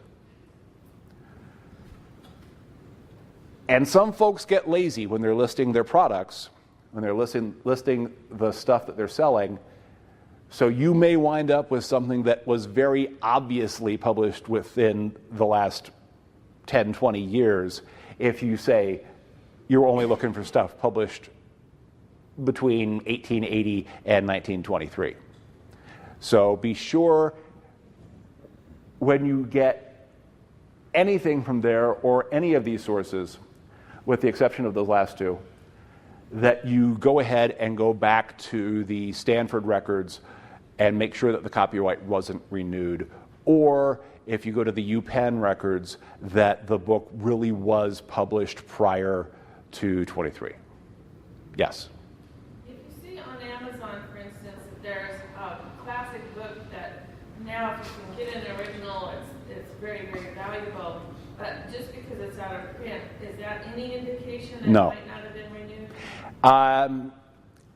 And some folks get lazy when they're listing their products, when they're listing the stuff that they're selling. So you may wind up with something that was very obviously published within the last 10, 20 years if you say you're only looking for stuff published between 1880 and 1923. So be sure when you get anything from there or any of these sources, with the exception of those last two, that you go ahead and go back to the Stanford records and make sure that the copyright wasn't renewed. Or if you go to the UPenn records, that the book really was published prior to 23. Yes? If you see on Amazon, for instance, that there's a classic book that now if you can get an original, it's very, very valuable. But just because it's out of print, is that any indication that it might not have been renewed?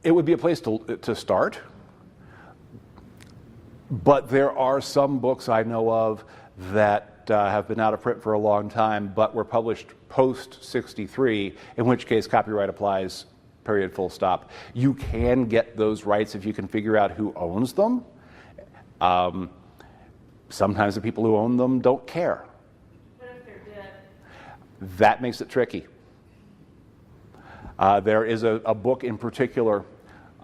It would be a place to start. But there are some books I know of that have been out of print for a long time, but were published post-63, in which case copyright applies period, full stop. You can get those rights if you can figure out who owns them. Sometimes the people who own them don't care. What if they're dead? That makes it tricky. There is a book in particular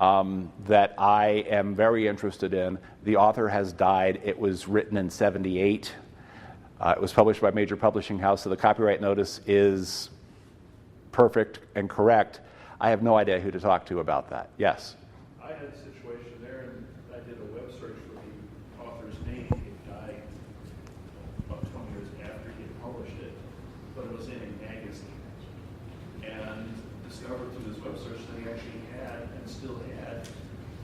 that I am very interested in. The author has died. It was written in '78. It was published by a major publishing house, so the copyright notice is perfect and correct. I have no idea who to talk to about that. Yes? I had a situation there, and I did a web search for the author's name. He died about 20 years after he had published it, but it was in a magazine. And discovered through this web search that he actually had and still had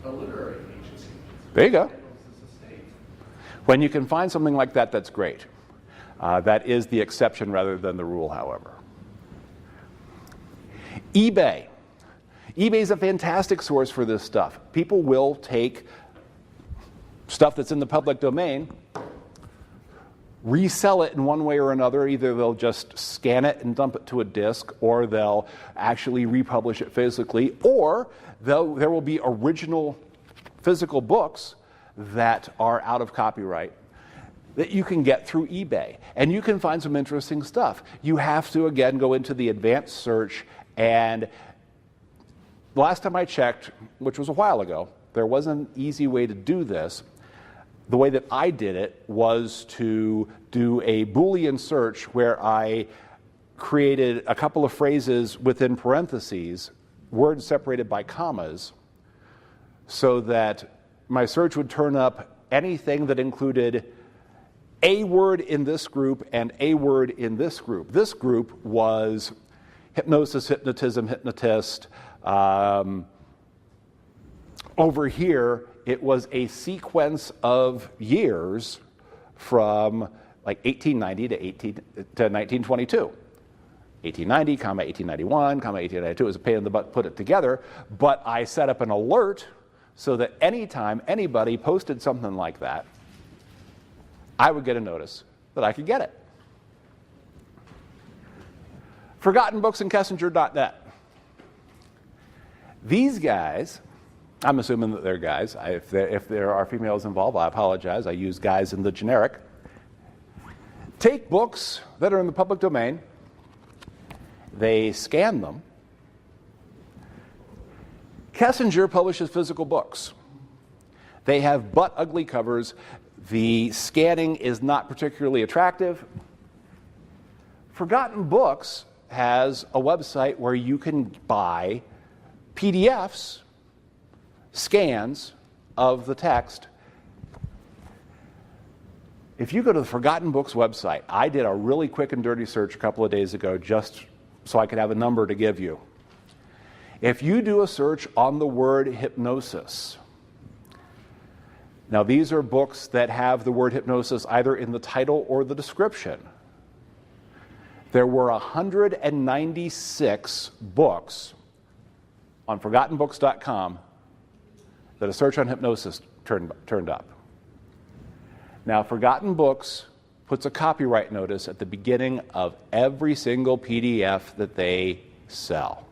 a literary agency. There you go. It was his estate. When you can find something like that, that's great. That is the exception rather than the rule, however. eBay. eBay is a fantastic source for this stuff. People will take stuff that's in the public domain, resell it in one way or another. Either they'll just scan it and dump it to a disk, or they'll actually republish it physically, or there will be original physical books that are out of copyright that you can get through eBay. And you can find some interesting stuff. You have to, again, go into the advanced search, and the last time I checked, which was a while ago, there wasn't an easy way to do this. The way that I did it was to do a Boolean search where I created a couple of phrases within parentheses, words separated by commas, so that my search would turn up anything that included a word in this group and a word in this group. This group was hypnosis, hypnotism, hypnotist. Over here, it was a sequence of years from like 1890 to 1922. 1890, 1891, 1892. It was a pain in the butt to put it together, but I set up an alert so that anytime anybody posted something like that, I would get a notice that I could get it. Forgotten Books and Kessinger.net. These guys, I'm assuming that they're guys. If there are females involved, I apologize. I use guys in the generic. Take books that are in the public domain. They scan them. Kessinger publishes physical books. They have butt-ugly covers. The scanning is not particularly attractive. Forgotten Books has a website where you can buy PDFs, scans of the text. If you go to the Forgotten Books website, I did a really quick and dirty search a couple of days ago just so I could have a number to give you. If you do a search on the word hypnosis, now these are books that have the word hypnosis either in the title or the description. There were 196 books on ForgottenBooks.com that a search on hypnosis turned up. Now, Forgotten Books puts a copyright notice at the beginning of every single PDF that they sell.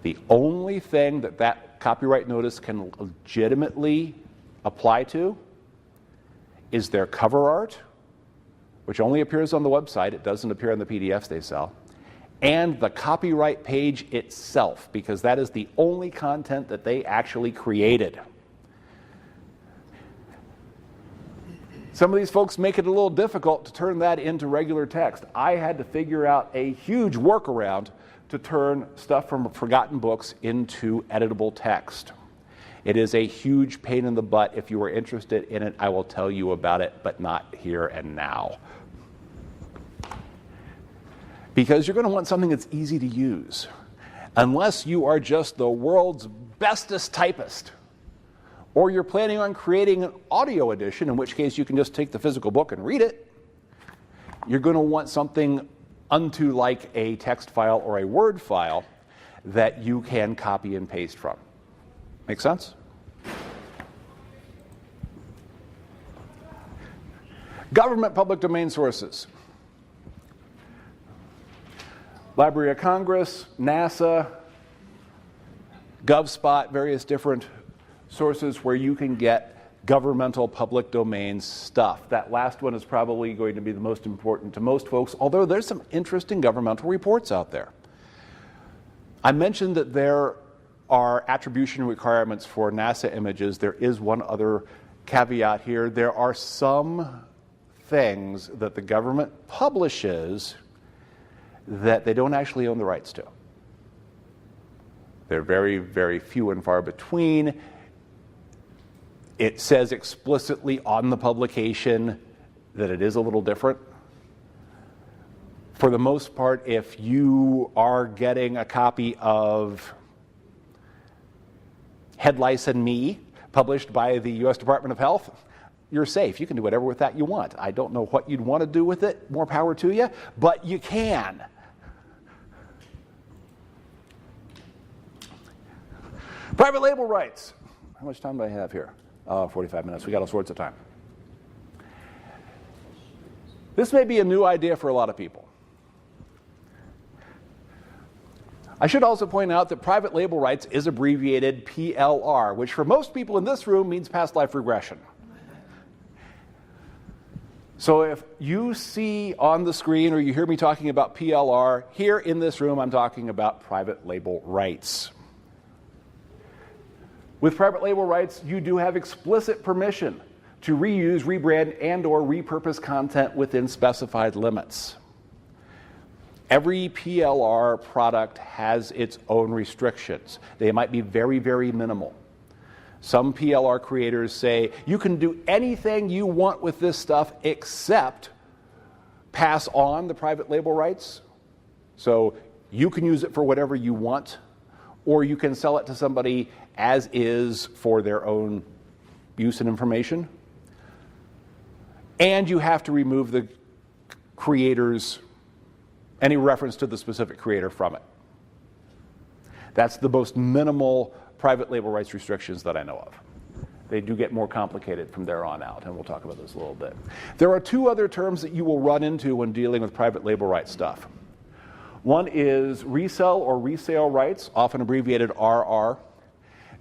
The only thing that copyright notice can legitimately apply to is their cover art, which only appears on the website. It doesn't appear on the PDFs they sell, and the copyright page itself, because that is the only content that they actually created. Some of these folks make it a little difficult to turn that into regular text. I had to figure out a huge workaround to turn stuff from Forgotten Books into editable text. It is a huge pain in the butt. If you are interested in it, I will tell you about it, but not here and now. Because you're going to want something that's easy to use. Unless you are just the world's bestest typist, or you're planning on creating an audio edition, in which case you can just take the physical book and read it, you're going to want something unto like a text file or a Word file that you can copy and paste from. Make sense? Government public domain sources. Library of Congress, NASA, GovSpot, various different sources where you can get governmental public domain stuff. That last one is probably going to be the most important to most folks, although there's some interesting governmental reports out there. I mentioned that there are attribution requirements for NASA images. There is one other caveat here. There are some things that the government publishes that they don't actually own the rights to. They're very, very few and far between. It says explicitly on the publication that it is a little different. For the most part, if you are getting a copy of Head Lice and Me, published by the U.S. Department of Health, you're safe. You can do whatever with that you want. I don't know what you'd want to do with it, more power to you, but you can. Private label rights. How much time do I have here? 45 minutes. We got all sorts of time. This may be a new idea for a lot of people. I should also point out that private label rights is abbreviated PLR, which for most people in this room means past life regression. So if you see on the screen or you hear me talking about PLR, here in this room I'm talking about private label rights. With private label rights, you do have explicit permission to reuse, rebrand, and/or repurpose content within specified limits. Every PLR product has its own restrictions. They might be very, very minimal. Some PLR creators say, you can do anything you want with this stuff except pass on the private label rights. So you can use it for whatever you want, or you can sell it to somebody as is for their own use and information. And you have to remove the creator's, any reference to the specific creator from it. That's the most minimal private label rights restrictions that I know of. They do get more complicated from there on out, and we'll talk about this a little bit. There are two other terms that you will run into when dealing with private label rights stuff. One is resell or resale rights, often abbreviated RR.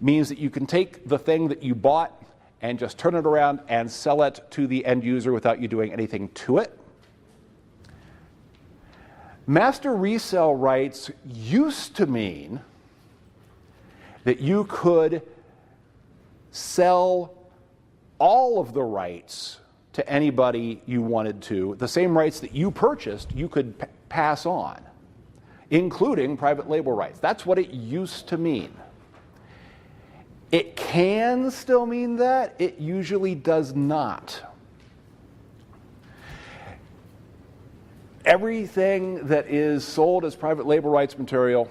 Means that you can take the thing that you bought and just turn it around and sell it to the end user without you doing anything to it. Master resale rights used to mean that you could sell all of the rights to anybody you wanted to. The same rights that you purchased, you could pass on, including private label rights. That's what it used to mean. It can still mean that. It usually does not. Everything that is sold as private label rights material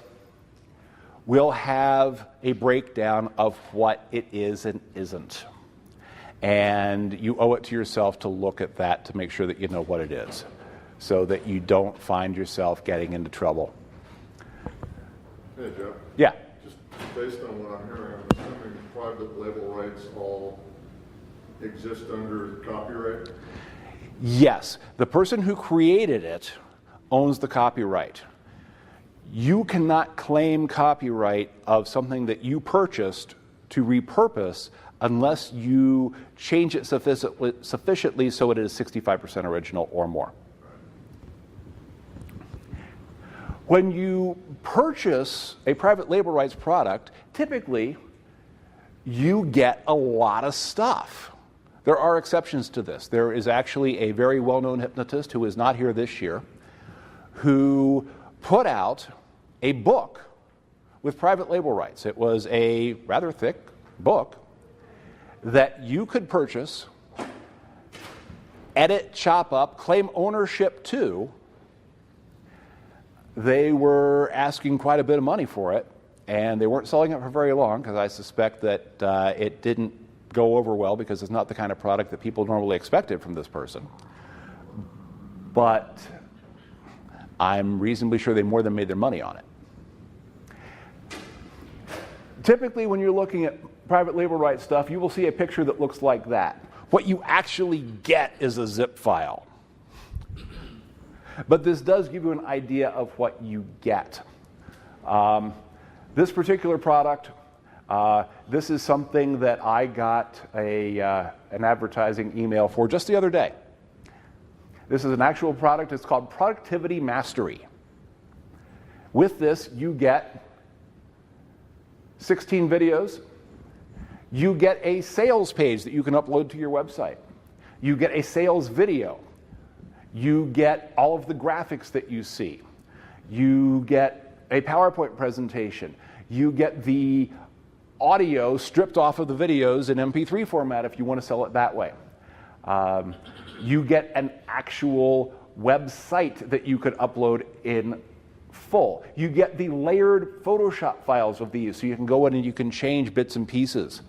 will have a breakdown of what it is and isn't. And you owe it to yourself to look at that to make sure that you know what it is, so that you don't find yourself getting into trouble. Hey, Jeff. Yeah. Just based on what I'm hearing, I'm assuming private label rights all exist under copyright? Yes. The person who created it owns the copyright. You cannot claim copyright of something that you purchased to repurpose unless you change it sufficiently so it is 65% original or more. When you purchase a private label rights product, typically you get a lot of stuff. There are exceptions to this. There is actually a very well-known hypnotist who is not here this year who put out a book with private label rights. It was a rather thick book that you could purchase, edit, chop up, claim ownership to. They were asking quite a bit of money for it, and they weren't selling it for very long because I suspect that it didn't go over well because it's not the kind of product that people normally expected from this person. But I'm reasonably sure they more than made their money on it. Typically, when you're looking at private label rights stuff, you will see a picture that looks like that. What you actually get is a zip file. But this does give you an idea of what you get. This particular product, this is something that I got an advertising email for just the other day. This is an actual product. It's called Productivity Mastery. With this, you get 16 videos. You get a sales page that you can upload to your website. You get a sales video. You get all of the graphics that you see. You get a PowerPoint presentation. You get the audio stripped off of the videos in MP3 format if you want to sell it that way. You get an actual website that you could upload in full. You get the layered Photoshop files of these, so you can go in and you can change bits and pieces.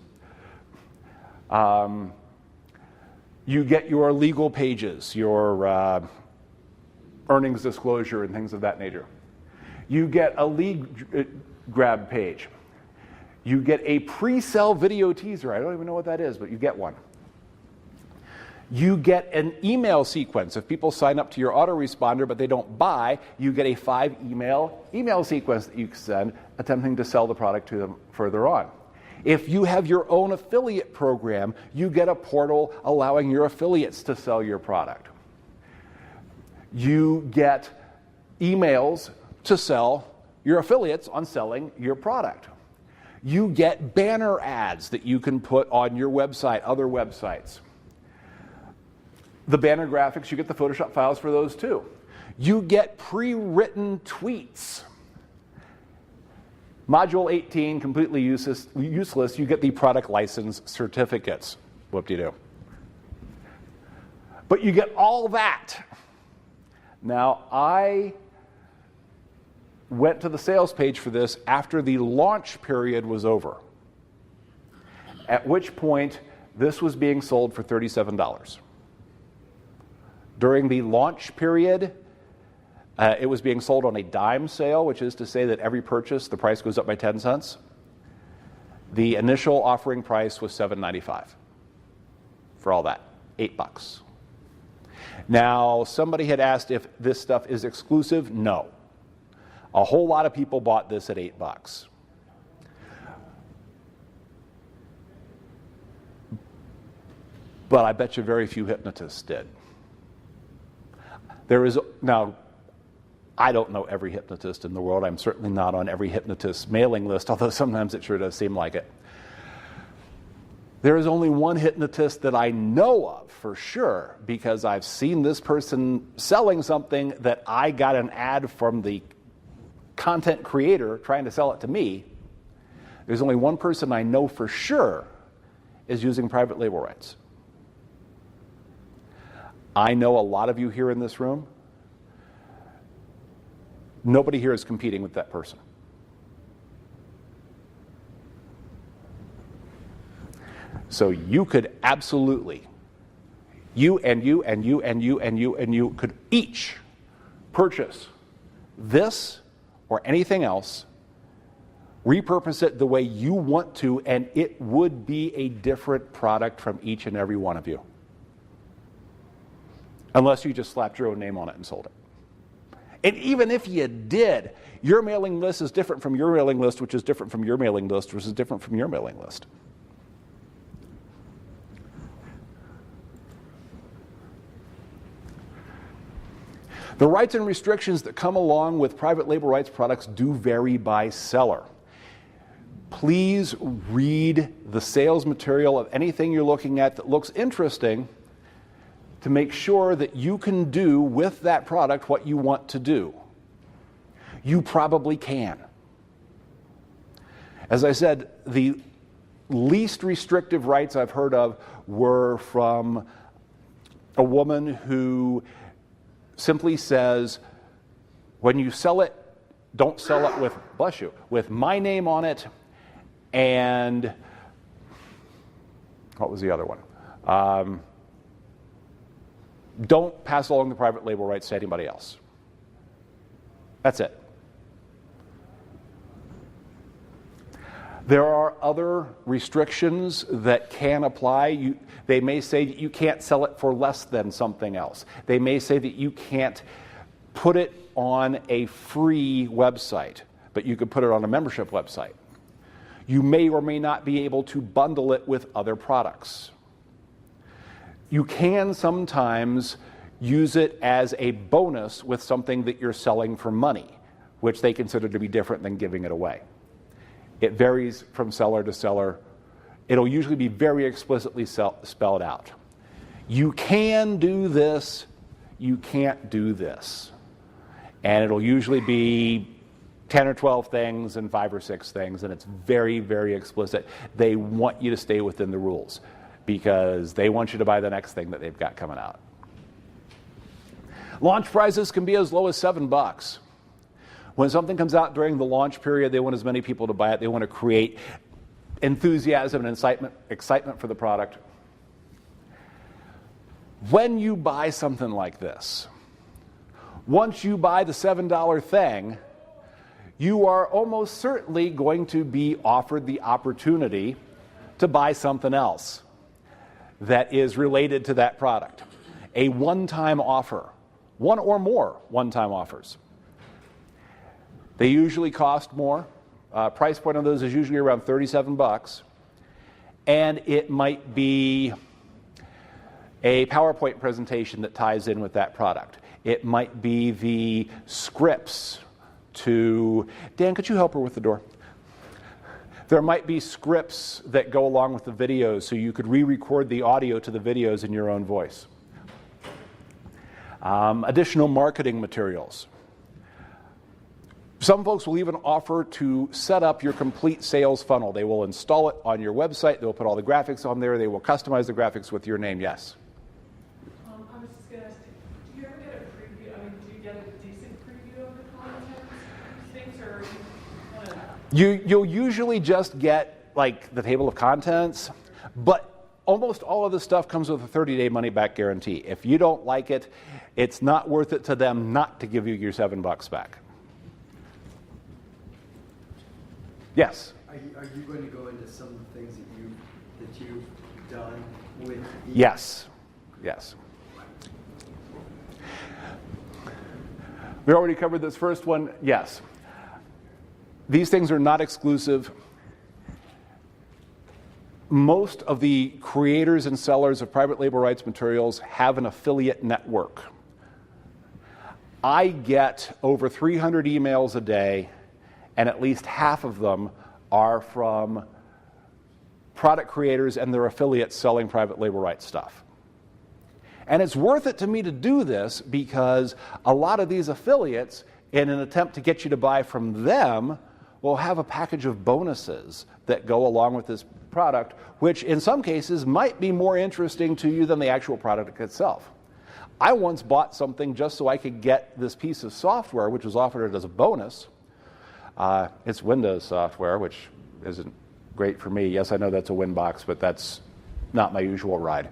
You get your legal pages, your earnings disclosure and things of that nature. You get a lead grab page. You get a pre-sell video teaser. I don't even know what that is, but you get one. You get an email sequence. If people sign up to your autoresponder but they don't buy, you get a 5-email sequence that you can send attempting to sell the product to them further on. If you have your own affiliate program, you get a portal allowing your affiliates to sell your product. You get emails to sell your affiliates on selling your product. You get banner ads that you can put on your website, other websites. The banner graphics, you get the Photoshop files for those too. You get pre-written tweets. Module 18, completely useless. You get the product license certificates. Whoop-de-doo. But you get all that. Now, I went to the sales page for this after the launch period was over, at which point this was being sold for $37. During the launch period, it was being sold on a dime sale, which is to say that every purchase, the price goes up by 10 cents. The initial offering price was $7.95 for all that, $8. Now, somebody had asked if this stuff is exclusive. No. A whole lot of people bought this at $8. But I bet you very few hypnotists did. Now, I don't know every hypnotist in the world. I'm certainly not on every hypnotist mailing list, although sometimes it sure does seem like it. There is only one hypnotist that I know of for sure, because I've seen this person selling something that I got an ad from the content creator trying to sell it to me. There's only one person I know for sure is using private label rights. I know a lot of you here in this room. Nobody here is competing with that person. So you could absolutely, you could each purchase this or anything else, repurpose it the way you want to, and it would be a different product from each and every one of you. Unless you just slapped your own name on it and sold it. And even if you did, your mailing list is different from your mailing list, which is different from your mailing list, which is different from your mailing list. The rights and restrictions that come along with private label rights products do vary by seller. Please read the sales material of anything you're looking at that looks interesting to make sure that you can do with that product what you want to do. You probably can. As I said, the least restrictive rights I've heard of were from a woman who simply says, when you sell it, don't sell it with, bless you, with my name on it, and what was the other one? Don't pass along the private label rights to anybody else. That's it. There are other restrictions that can apply. They may say that you can't sell it for less than something else. They may say that you can't put it on a free website, but you could put it on a membership website. You may or may not be able to bundle it with other products. You can sometimes use it as a bonus with something that you're selling for money, which they consider to be different than giving it away. It varies from seller to seller. It'll usually be very explicitly spelled out. You can do this, you can't do this. And it'll usually be 10 or 12 things and 5 or 6 things, and it's very, very explicit. They want you to stay within the rules because they want you to buy the next thing that they've got coming out. Launch prices can be as low as $7. When something comes out during the launch period, they want as many people to buy it. They want to create enthusiasm and excitement for the product. When you buy something like this, once you buy the $7 thing, you are almost certainly going to be offered the opportunity to buy something else that is related to that product. A one-time offer, one or more one-time offers. They usually cost more. Price point on those is usually around $37. And it might be a PowerPoint presentation that ties in with that product. It might be the scripts to... Dan, could you help her with the door? There might be scripts that go along with the videos so you could re-record the audio to the videos in your own voice. Additional marketing materials. Some folks will even offer to set up your complete sales funnel. They will install it on your website. They will put all the graphics on there. They will customize the graphics with your name. Yes? I was just going to ask, do you ever get a preview? I mean, do you get a decent preview of the content? Things are kind of... You'll usually just get like the table of contents, but almost all of the stuff comes with a 30-day money-back guarantee. If you don't like it, it's not worth it to them not to give you your $7 back. Yes? Are you going to go into some of the things that you've done with the... Yes. Yes. We already covered this first one. Yes. These things are not exclusive. Most of the creators and sellers of private label rights materials have an affiliate network. I get over 300 emails a day, and at least half of them are from product creators and their affiliates selling private label rights stuff. And it's worth it to me to do this because a lot of these affiliates, in an attempt to get you to buy from them, will have a package of bonuses that go along with this product, which in some cases might be more interesting to you than the actual product itself. I once bought something just so I could get this piece of software, which was offered as a bonus. It's Windows software, which isn't great for me. Yes, I know that's a Winbox, but that's not my usual ride.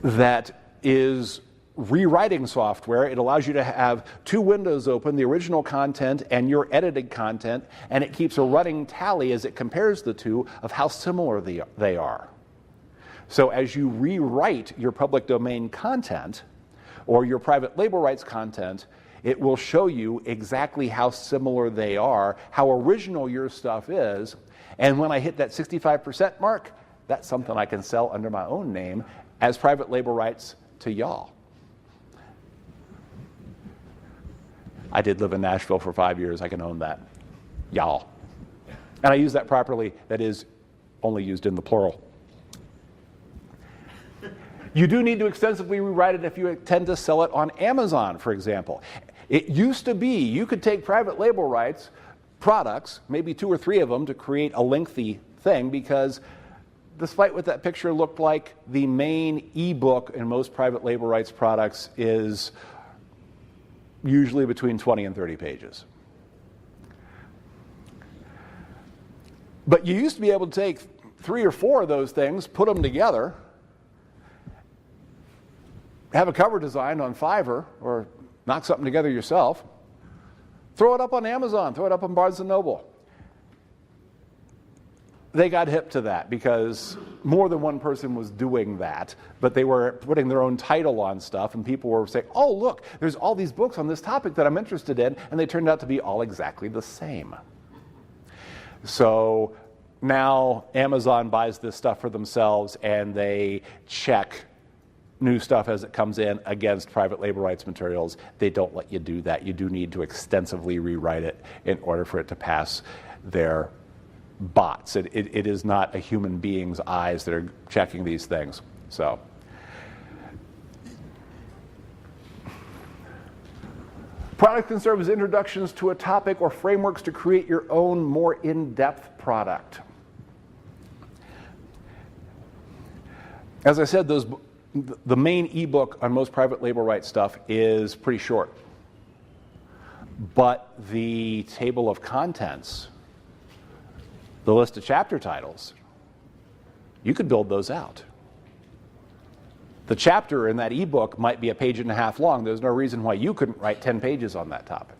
That is rewriting software. It allows you to have two windows open, the original content and your edited content, and it keeps a running tally as it compares the two of how similar they are. So as you rewrite your public domain content or your private label rights content, it will show you exactly how similar they are, how original your stuff is, and when I hit that 65% mark, that's something I can sell under my own name as private label rights to y'all. I did live in Nashville for 5 years. I can own that. Y'all. And I use that properly. That is only used in the plural. You do need to extensively rewrite it if you intend to sell it on Amazon, for example. It used to be you could take private label rights products, maybe 2 or 3 of them, to create a lengthy thing because despite what that picture looked like, the main ebook in most private label rights products is usually between 20 and 30 pages. But you used to be able to take 3 or 4 of those things, put them together, have a cover design on Fiverr or knock something together yourself, throw it up on Amazon, throw it up on Barnes & Noble. they got hip to that because more than one person was doing that, but they were putting their own title on stuff, and people were saying, oh, look, there's all these books on this topic that I'm interested in, and they turned out to be all exactly the same. So now Amazon buys this stuff for themselves, and they check new stuff as it comes in against private label rights materials. They don't let you do that. You do need to extensively rewrite it in order for it to pass their bots. It is not a human being's eyes that are checking these things. So, product can serve as introductions to a topic or frameworks to create your own more in-depth product. As I said, the main ebook on most private label rights stuff is pretty short. But the table of contents, the list of chapter titles, you could build those out. The chapter in that ebook might be a page and a half long. There's no reason why you couldn't write 10 pages on that topic.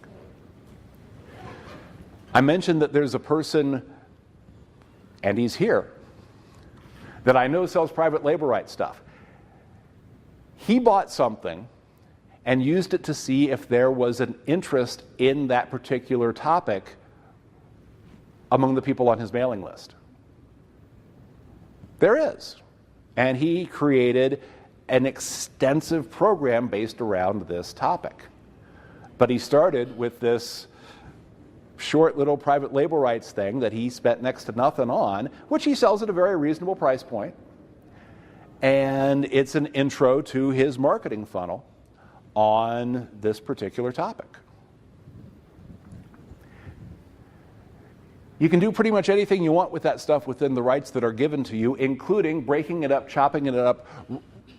I mentioned that there's a person, and he's here, that I know sells private label rights stuff. He bought something and used it to see if there was an interest in that particular topic among the people on his mailing list. There is. And he created an extensive program based around this topic. But he started with this short little private label rights thing that he spent next to nothing on, which he sells at a very reasonable price point. And it's an intro to his marketing funnel on this particular topic. You can do pretty much anything you want with that stuff within the rights that are given to you, including breaking it up, chopping it up,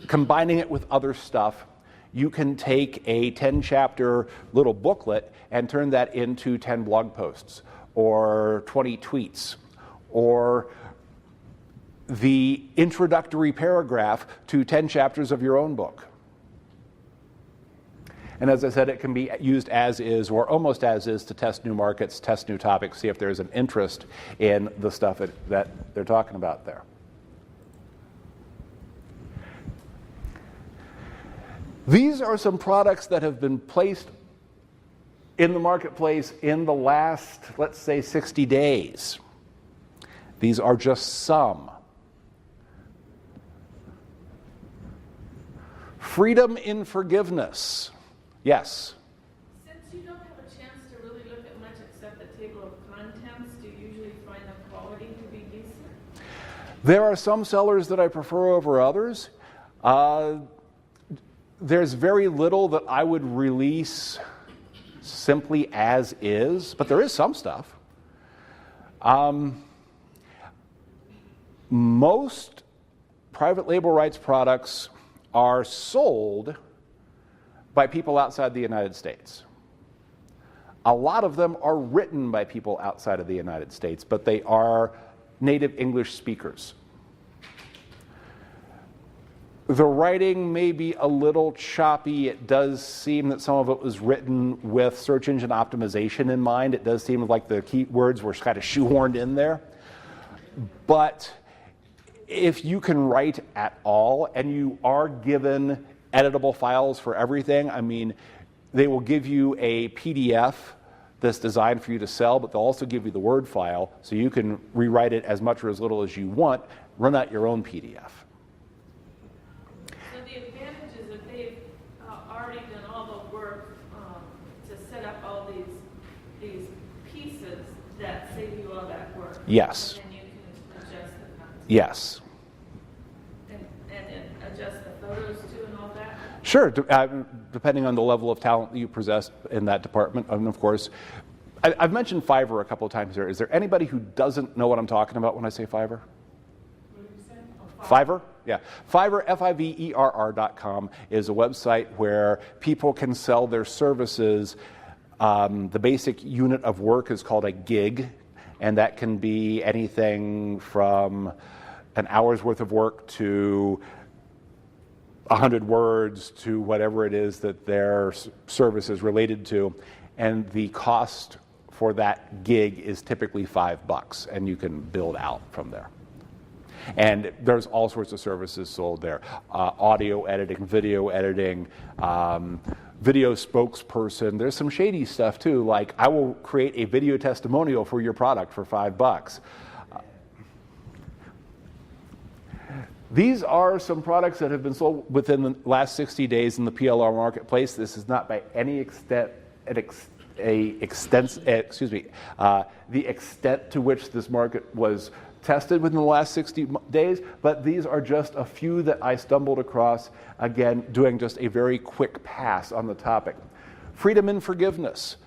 combining it with other stuff. You can take a 10-chapter little booklet and turn that into 10 blog posts or 20 tweets or the introductory paragraph to 10 chapters of your own book. And as I said, it can be used as is or almost as is to test new markets, test new topics, see if there's an interest in the stuff that they're talking about there. These are some products that have been placed in the marketplace in the last, let's say, 60 days. These are just some. Freedom in forgiveness. Yes? Since you don't have a chance to really look at much except the table of contents, do you usually find the quality to be decent? There are some sellers that I prefer over others. There's very little that I would release simply as is, but there is some stuff. Most private label rights products are sold by people outside the United States. A lot of them are written by people outside of the United States, but they are native English speakers. The writing may be a little choppy. It does seem that some of it was written with search engine optimization in mind. It does seem like the keywords were kind of shoehorned in there. But if you can write at all and you are given editable files for everything, I mean, they will give you a PDF that's designed for you to sell, but they'll also give you the Word file so you can rewrite it as much or as little as you want, run out your own PDF. So the advantage is that they've already done all the work to set up all these pieces that save you all that work. Yes. And then you can adjust the content. Yes. And adjust the photos too and all that? Sure, depending on the level of talent that you possess in that department. And of course, I've mentioned Fiverr a couple of times here. Is there anybody who doesn't know what I'm talking about when I say Fiverr? What did you say? Oh, Fiverr? Yeah. Fiverr, Fiverr.com, is a website where people can sell their services. The basic unit of work is called a gig, and that can be anything from an hour's worth of work to 100 words to whatever it is that their service is related to. And the cost for that gig is typically $5, and you can build out from there. And there's all sorts of services sold there. Audio editing, video editing, video spokesperson. There's some shady stuff too, like I will create a video testimonial for your product for $5. These are some products that have been sold within the last 60 days in the PLR marketplace. This is not by any extent the extent to which this market was tested within the last 60 days, but these are just a few that I stumbled across, again, doing just a very quick pass on the topic. Freedom and forgiveness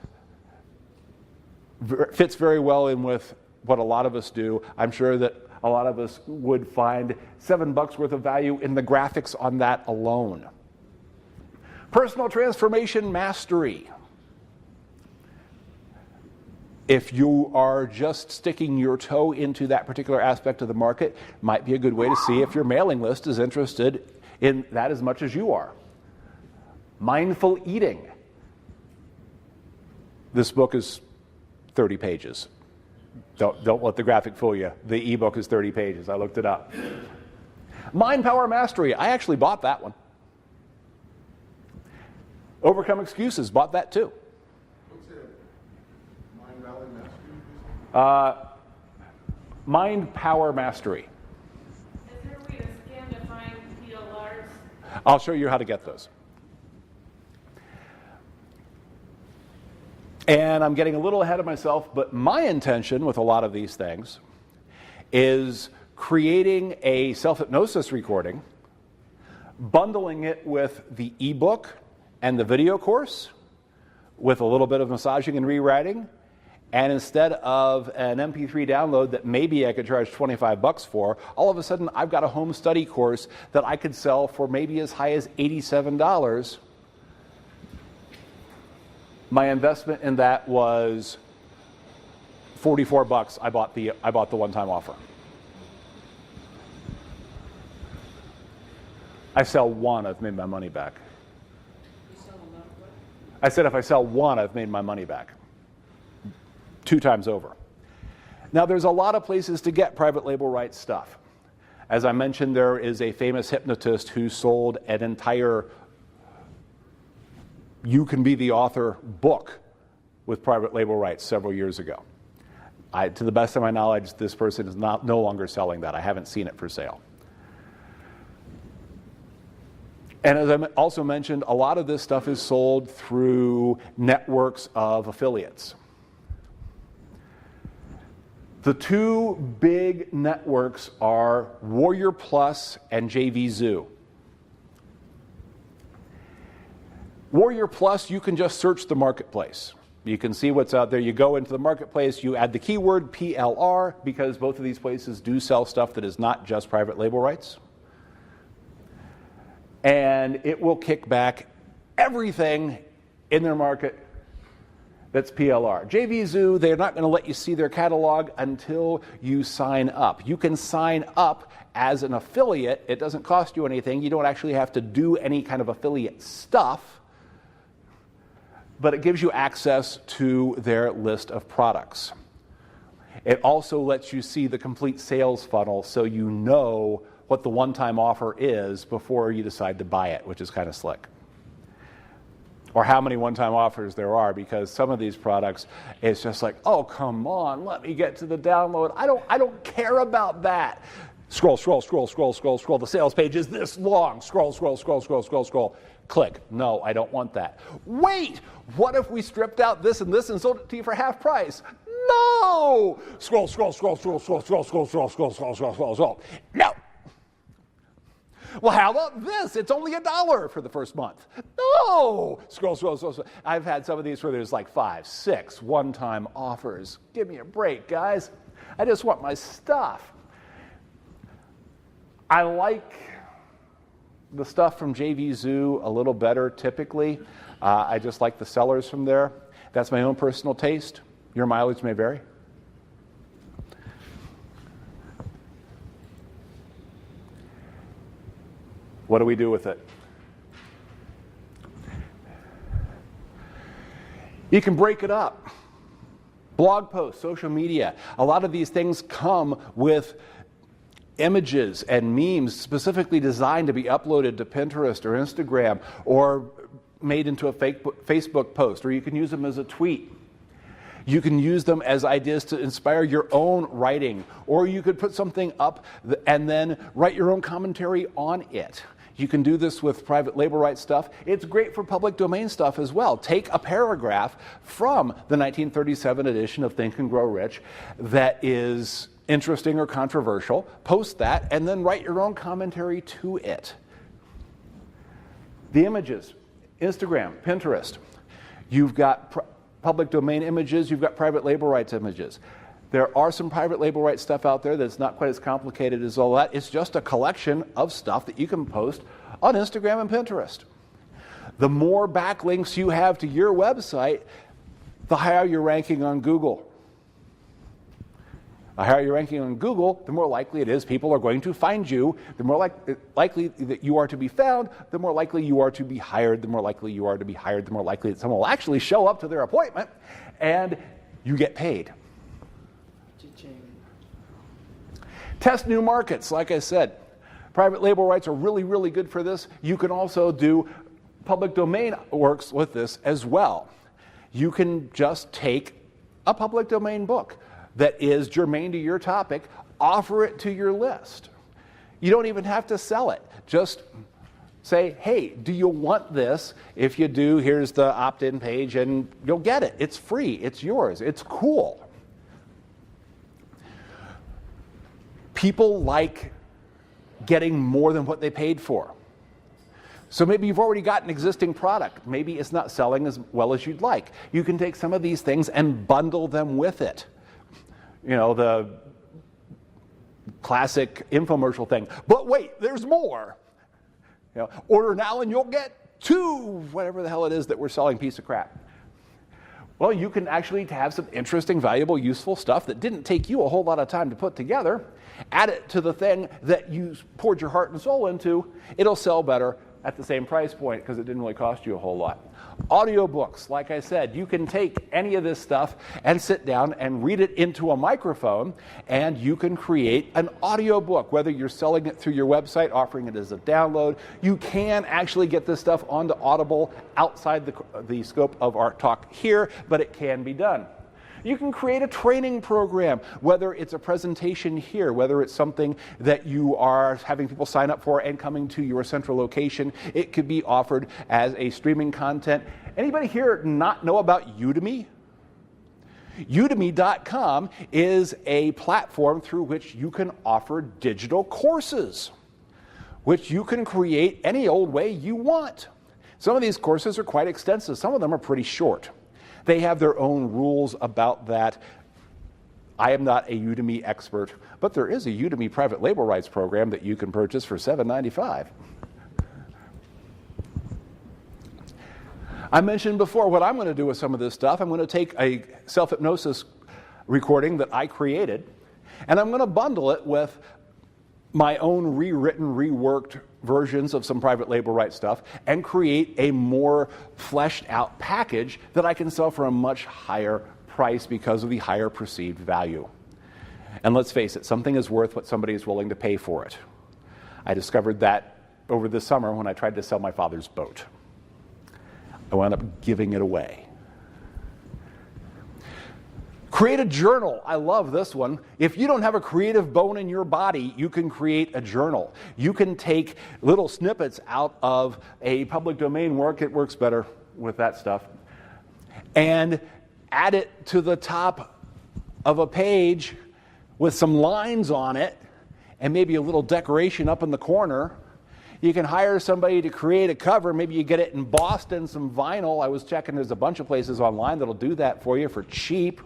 fits very well in with what a lot of us do. I'm sure that a lot of us would find $7 worth of value in the graphics on that alone. Personal transformation mastery. If you are just sticking your toe into that particular aspect of the market, might be a good way to see if your mailing list is interested in that as much as you are. Mindful eating. This book is 30 pages. Don't let the graphic fool you. The ebook is 30 pages. I looked it up. Mind Power Mastery. I actually bought that one. Overcome Excuses. Bought that too. Mind Power Mastery. Is there a way to scan to find PLRs? I'll show you how to get those. And I'm getting a little ahead of myself, but my intention with a lot of these things is creating a self-hypnosis recording, bundling it with the ebook and the video course with a little bit of massaging and rewriting. And instead of an MP3 download that maybe I could charge $25 for, all of a sudden I've got a home study course that I could sell for maybe as high as $87. My investment in that was $44. I bought the one-time offer. I sell one, I've made my money back. I said if I sell one, I've made my money back. 2 times over. Now, there's a lot of places to get private label rights stuff. As I mentioned, there is a famous hypnotist who sold an entire You Can Be the Author book with private label rights several years ago. To the best of my knowledge, this person is no longer selling that. I haven't seen it for sale. And as I also mentioned, a lot of this stuff is sold through networks of affiliates. The 2 big networks are Warrior Plus and JVZoo. Warrior Plus, you can just search the marketplace. You can see what's out there. You go into the marketplace, you add the keyword PLR, because both of these places do sell stuff that is not just private label rights. And it will kick back everything in their market that's PLR. JVZoo, they're not going to let you see their catalog until you sign up. You can sign up as an affiliate. It doesn't cost you anything. You don't actually have to do any kind of affiliate stuff, but it gives you access to their list of products. It also lets you see the complete sales funnel so you know what the one-time offer is before you decide to buy it, which is kind of slick. Or how many one-time offers there are, because some of these products, it's just like, oh, come on, let me get to the download. I don't care about that. Scroll. The sales page is this long. Scroll. Click. No, I don't want that. Wait, what if we stripped out this and this and sold it to you for half price? No! Scroll. No! Well, how about this? It's only $1 for the first month. No! Scroll. I've had some of these where there's like 5, 6 one-time offers. Give me a break, guys. I just want my stuff. I like the stuff from JVZoo a little better typically. I just like the sellers from there. That's my own personal taste. Your mileage may vary. What do we do with it? You can break it up. Blog posts, social media, a lot of these things come with images and memes specifically designed to be uploaded to Pinterest or Instagram or made into a Facebook post, or you can use them as a tweet. You can use them as ideas to inspire your own writing, or you could put something up and then write your own commentary on it. You can do this with private label rights stuff. It's great for public domain stuff as well. Take a paragraph from the 1937 edition of Think and Grow Rich that is interesting or controversial, post that, and then write your own commentary to it. The images, Instagram, Pinterest. You've got public domain images, you've got private label rights images. There are some private label rights stuff out there that's not quite as complicated as all that. It's just a collection of stuff that you can post on Instagram and Pinterest. The more backlinks you have to your website, the higher you're ranking on Google. The higher you're ranking on Google, the more likely it is people are going to find you. The more likely that you are to be found, the more likely you are to be hired. The more likely you are to be hired, the more likely that someone will actually show up to their appointment and you get paid. Cha-ching. Test new markets, like I said. Private label rights are really, really good for this. You can also do public domain works with this as well. You can just take a public domain book that is germane to your topic, offer it to your list. You don't even have to sell it. Just say, hey, do you want this? If you do, here's the opt-in page and you'll get it. It's free, it's yours, it's cool. People like getting more than what they paid for. So maybe you've already got an existing product. Maybe it's not selling as well as you'd like. You can take some of these things and bundle them with it. You know, the classic infomercial thing. But wait, there's more. You know, order now and you'll get 2, whatever the hell it is that we're selling, piece of crap. Well, you can actually have some interesting, valuable, useful stuff that didn't take you a whole lot of time to put together. Add it to the thing that you poured your heart and soul into. It'll sell better at the same price point because it didn't really cost you a whole lot. Audiobooks, like I said, you can take any of this stuff and sit down and read it into a microphone, and you can create an audiobook, whether you're selling it through your website, offering it as a download. You can actually get this stuff onto Audible outside the scope of our talk here, but it can be done. You can create a training program, whether it's a presentation here, whether it's something that you are having people sign up for and coming to your central location. It could be offered as a streaming content. Anybody here not know about Udemy? Udemy.com is a platform through which you can offer digital courses, which you can create any old way you want. Some of these courses are quite extensive. Some of them are pretty short. They have their own rules about that. I am not a Udemy expert, but there is a Udemy private label rights program that you can purchase for $7.95. I mentioned before what I'm going to do with some of this stuff. I'm going to take a self-hypnosis recording that I created, and I'm going to bundle it with my own rewritten, reworked versions of some private label rights stuff and create a more fleshed out package that I can sell for a much higher price because of the higher perceived value. And let's face it, something is worth what somebody is willing to pay for it. I discovered that over the summer when I tried to sell my father's boat. I wound up giving it away. Create a journal. I love this one. If you don't have a creative bone in your body, you can create a journal. You can take little snippets out of a public domain work. It works better with that stuff. And add it to the top of a page with some lines on it and maybe a little decoration up in the corner. You can hire somebody to create a cover. Maybe you get it embossed in some vinyl. I was checking, there's a bunch of places online that'll do that for you for cheap.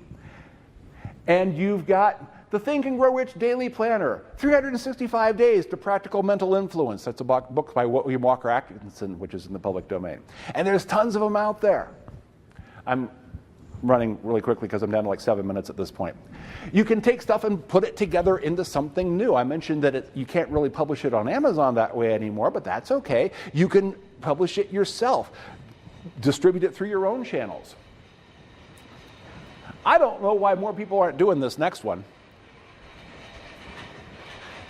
And you've got the Think and Grow Rich Daily Planner, 365 Days to Practical Mental Influence. That's a book by William Walker Atkinson, which is in the public domain. And there's tons of them out there. I'm running really quickly because I'm down to like 7 minutes at this point. You can take stuff and put it together into something new. I mentioned that you can't really publish it on Amazon that way anymore, but that's okay. You can publish it yourself, distribute it through your own channels. I don't know why more people aren't doing this next one.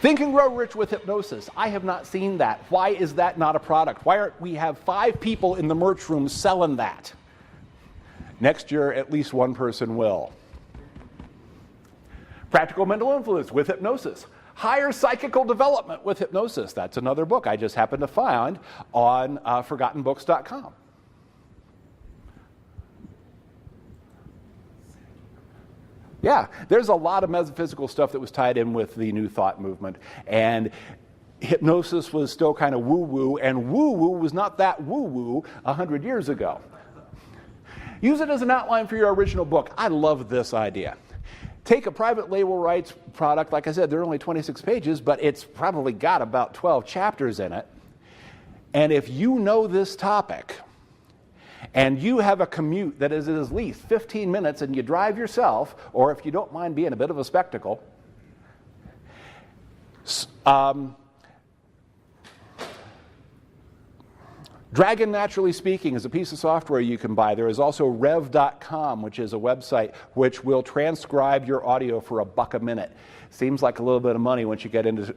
Think and Grow Rich with Hypnosis. I have not seen that. Why is that not a product? Why aren't we have 5 people in the merch room selling that? Next year, at least one person will. Practical Mental Influence with Hypnosis. Higher Psychical Development with Hypnosis. That's another book I just happened to find on ForgottenBooks.com. Yeah, there's a lot of metaphysical stuff that was tied in with the New Thought movement, and hypnosis was still kind of woo-woo, and woo-woo was not that woo-woo 100 years ago. Use it as an outline for your original book. I love this idea. Take a private label rights product, like I said, they're only 26 pages, but it's probably got about 12 chapters in it, and if you know this topic, and you have a commute that is at least 15 minutes and you drive yourself, or if you don't mind being a bit of a spectacle, Dragon Naturally Speaking is a piece of software you can buy. There is also rev.com, which is a website which will transcribe your audio for $1 a minute. Seems like a little bit of money once you get into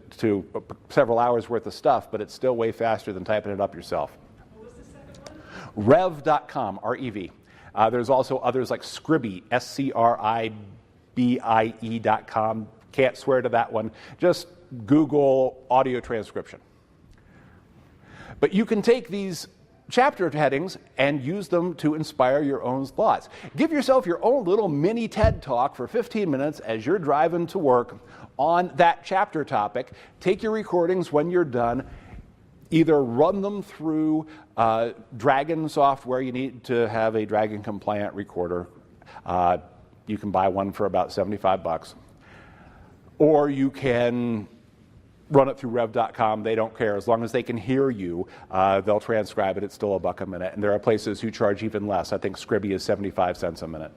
several hours worth of stuff, but it's still way faster than typing it up yourself. Rev.com, R-E-V. There's also others like Scribie, S-C-R-I-B-I-E.com. Can't swear to that one. Just Google audio transcription. But you can take these chapter headings and use them to inspire your own thoughts. Give yourself your own little mini TED Talk for 15 minutes as you're driving to work on that chapter topic. Take your recordings when you're done. Either run them through Dragon software. You need to have a Dragon compliant recorder. You can buy one for about $75. Or you can run it through rev.com. They don't care. As long as they can hear you, they'll transcribe it. It's still $1 a minute. And there are places who charge even less. I think Scribie is 75 cents a minute.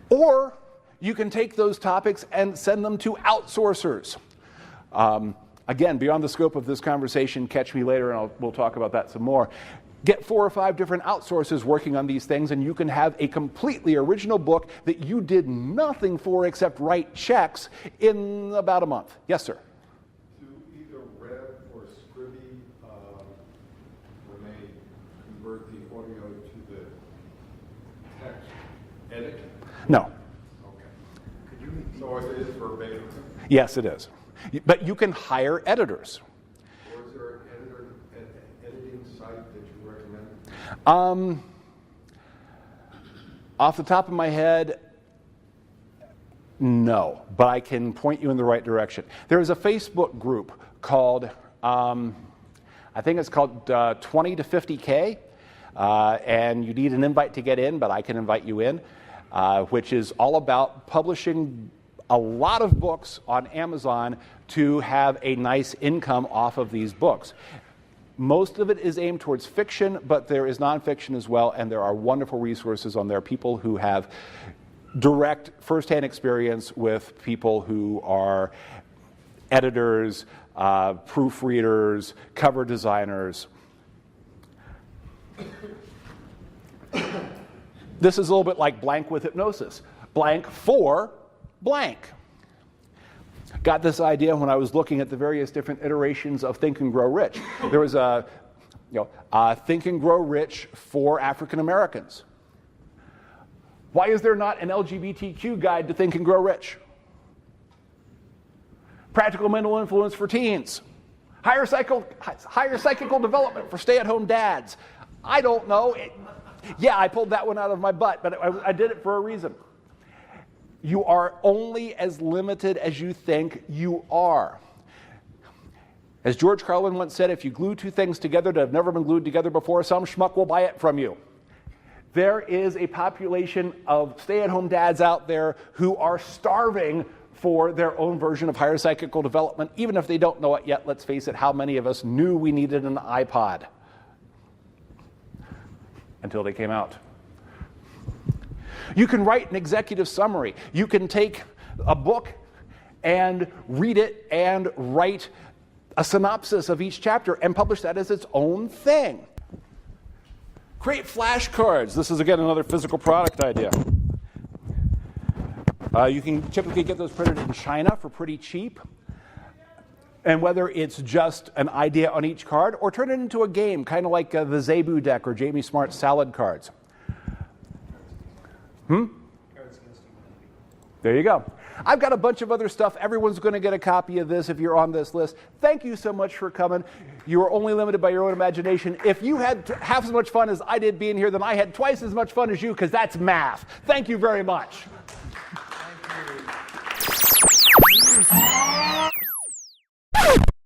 Or you can take those topics and send them to outsourcers. Again, beyond the scope of this conversation, catch me later and we'll talk about that some more. Get 4 or 5 different outsourcers working on these things, and you can have a completely original book that you did nothing for except write checks in about a month. Yes, sir? Do either Rev or Scribie, when they convert the audio to the text, edit? No. Okay. So it is verbatim? Yes, it is. But you can hire editors. Or is there an editing site that you recommend? Off the top of my head, no, but I can point you in the right direction. There is a Facebook group called, I think it's called 20 to 50K, and you need an invite to get in, but I can invite you in, which is all about publishing a lot of books on Amazon to have a nice income off of these books. Most of it is aimed towards fiction, but there is nonfiction as well, and there are wonderful resources on there. People who have direct, firsthand experience with people who are editors, proofreaders, cover designers. This is a little bit like blank with hypnosis. Blank for blank. Got this idea when I was looking at the various different iterations of Think and Grow Rich. There was a Think and Grow Rich for African Americans. Why is there not an LGBTQ guide to Think and Grow Rich? Practical Mental Influence for teens. Higher psychical development for stay-at-home dads. I don't know. Yeah, I pulled that one out of my butt, but I did it for a reason. You are only as limited as you think you are. As George Carlin once said, if you glue 2 things together that have never been glued together before, some schmuck will buy it from you. There is a population of stay-at-home dads out there who are starving for their own version of higher psychical development, even if they don't know it yet. Let's face it, how many of us knew we needed an iPod until they came out? You can write an executive summary. You can take a book and read it and write a synopsis of each chapter and publish that as its own thing. Create flashcards. This is, again, another physical product idea. You can typically get those printed in China for pretty cheap. And whether it's just an idea on each card or turn it into a game, kind of like the Zebu deck or Jamie Smart's salad cards. There you go. I've got a bunch of other stuff. Everyone's going to get a copy of this if you're on this list. Thank you so much for coming. You are only limited by your own imagination. If you had half as much fun as I did being here, then I had twice as much fun as you, because that's math. Thank you very much.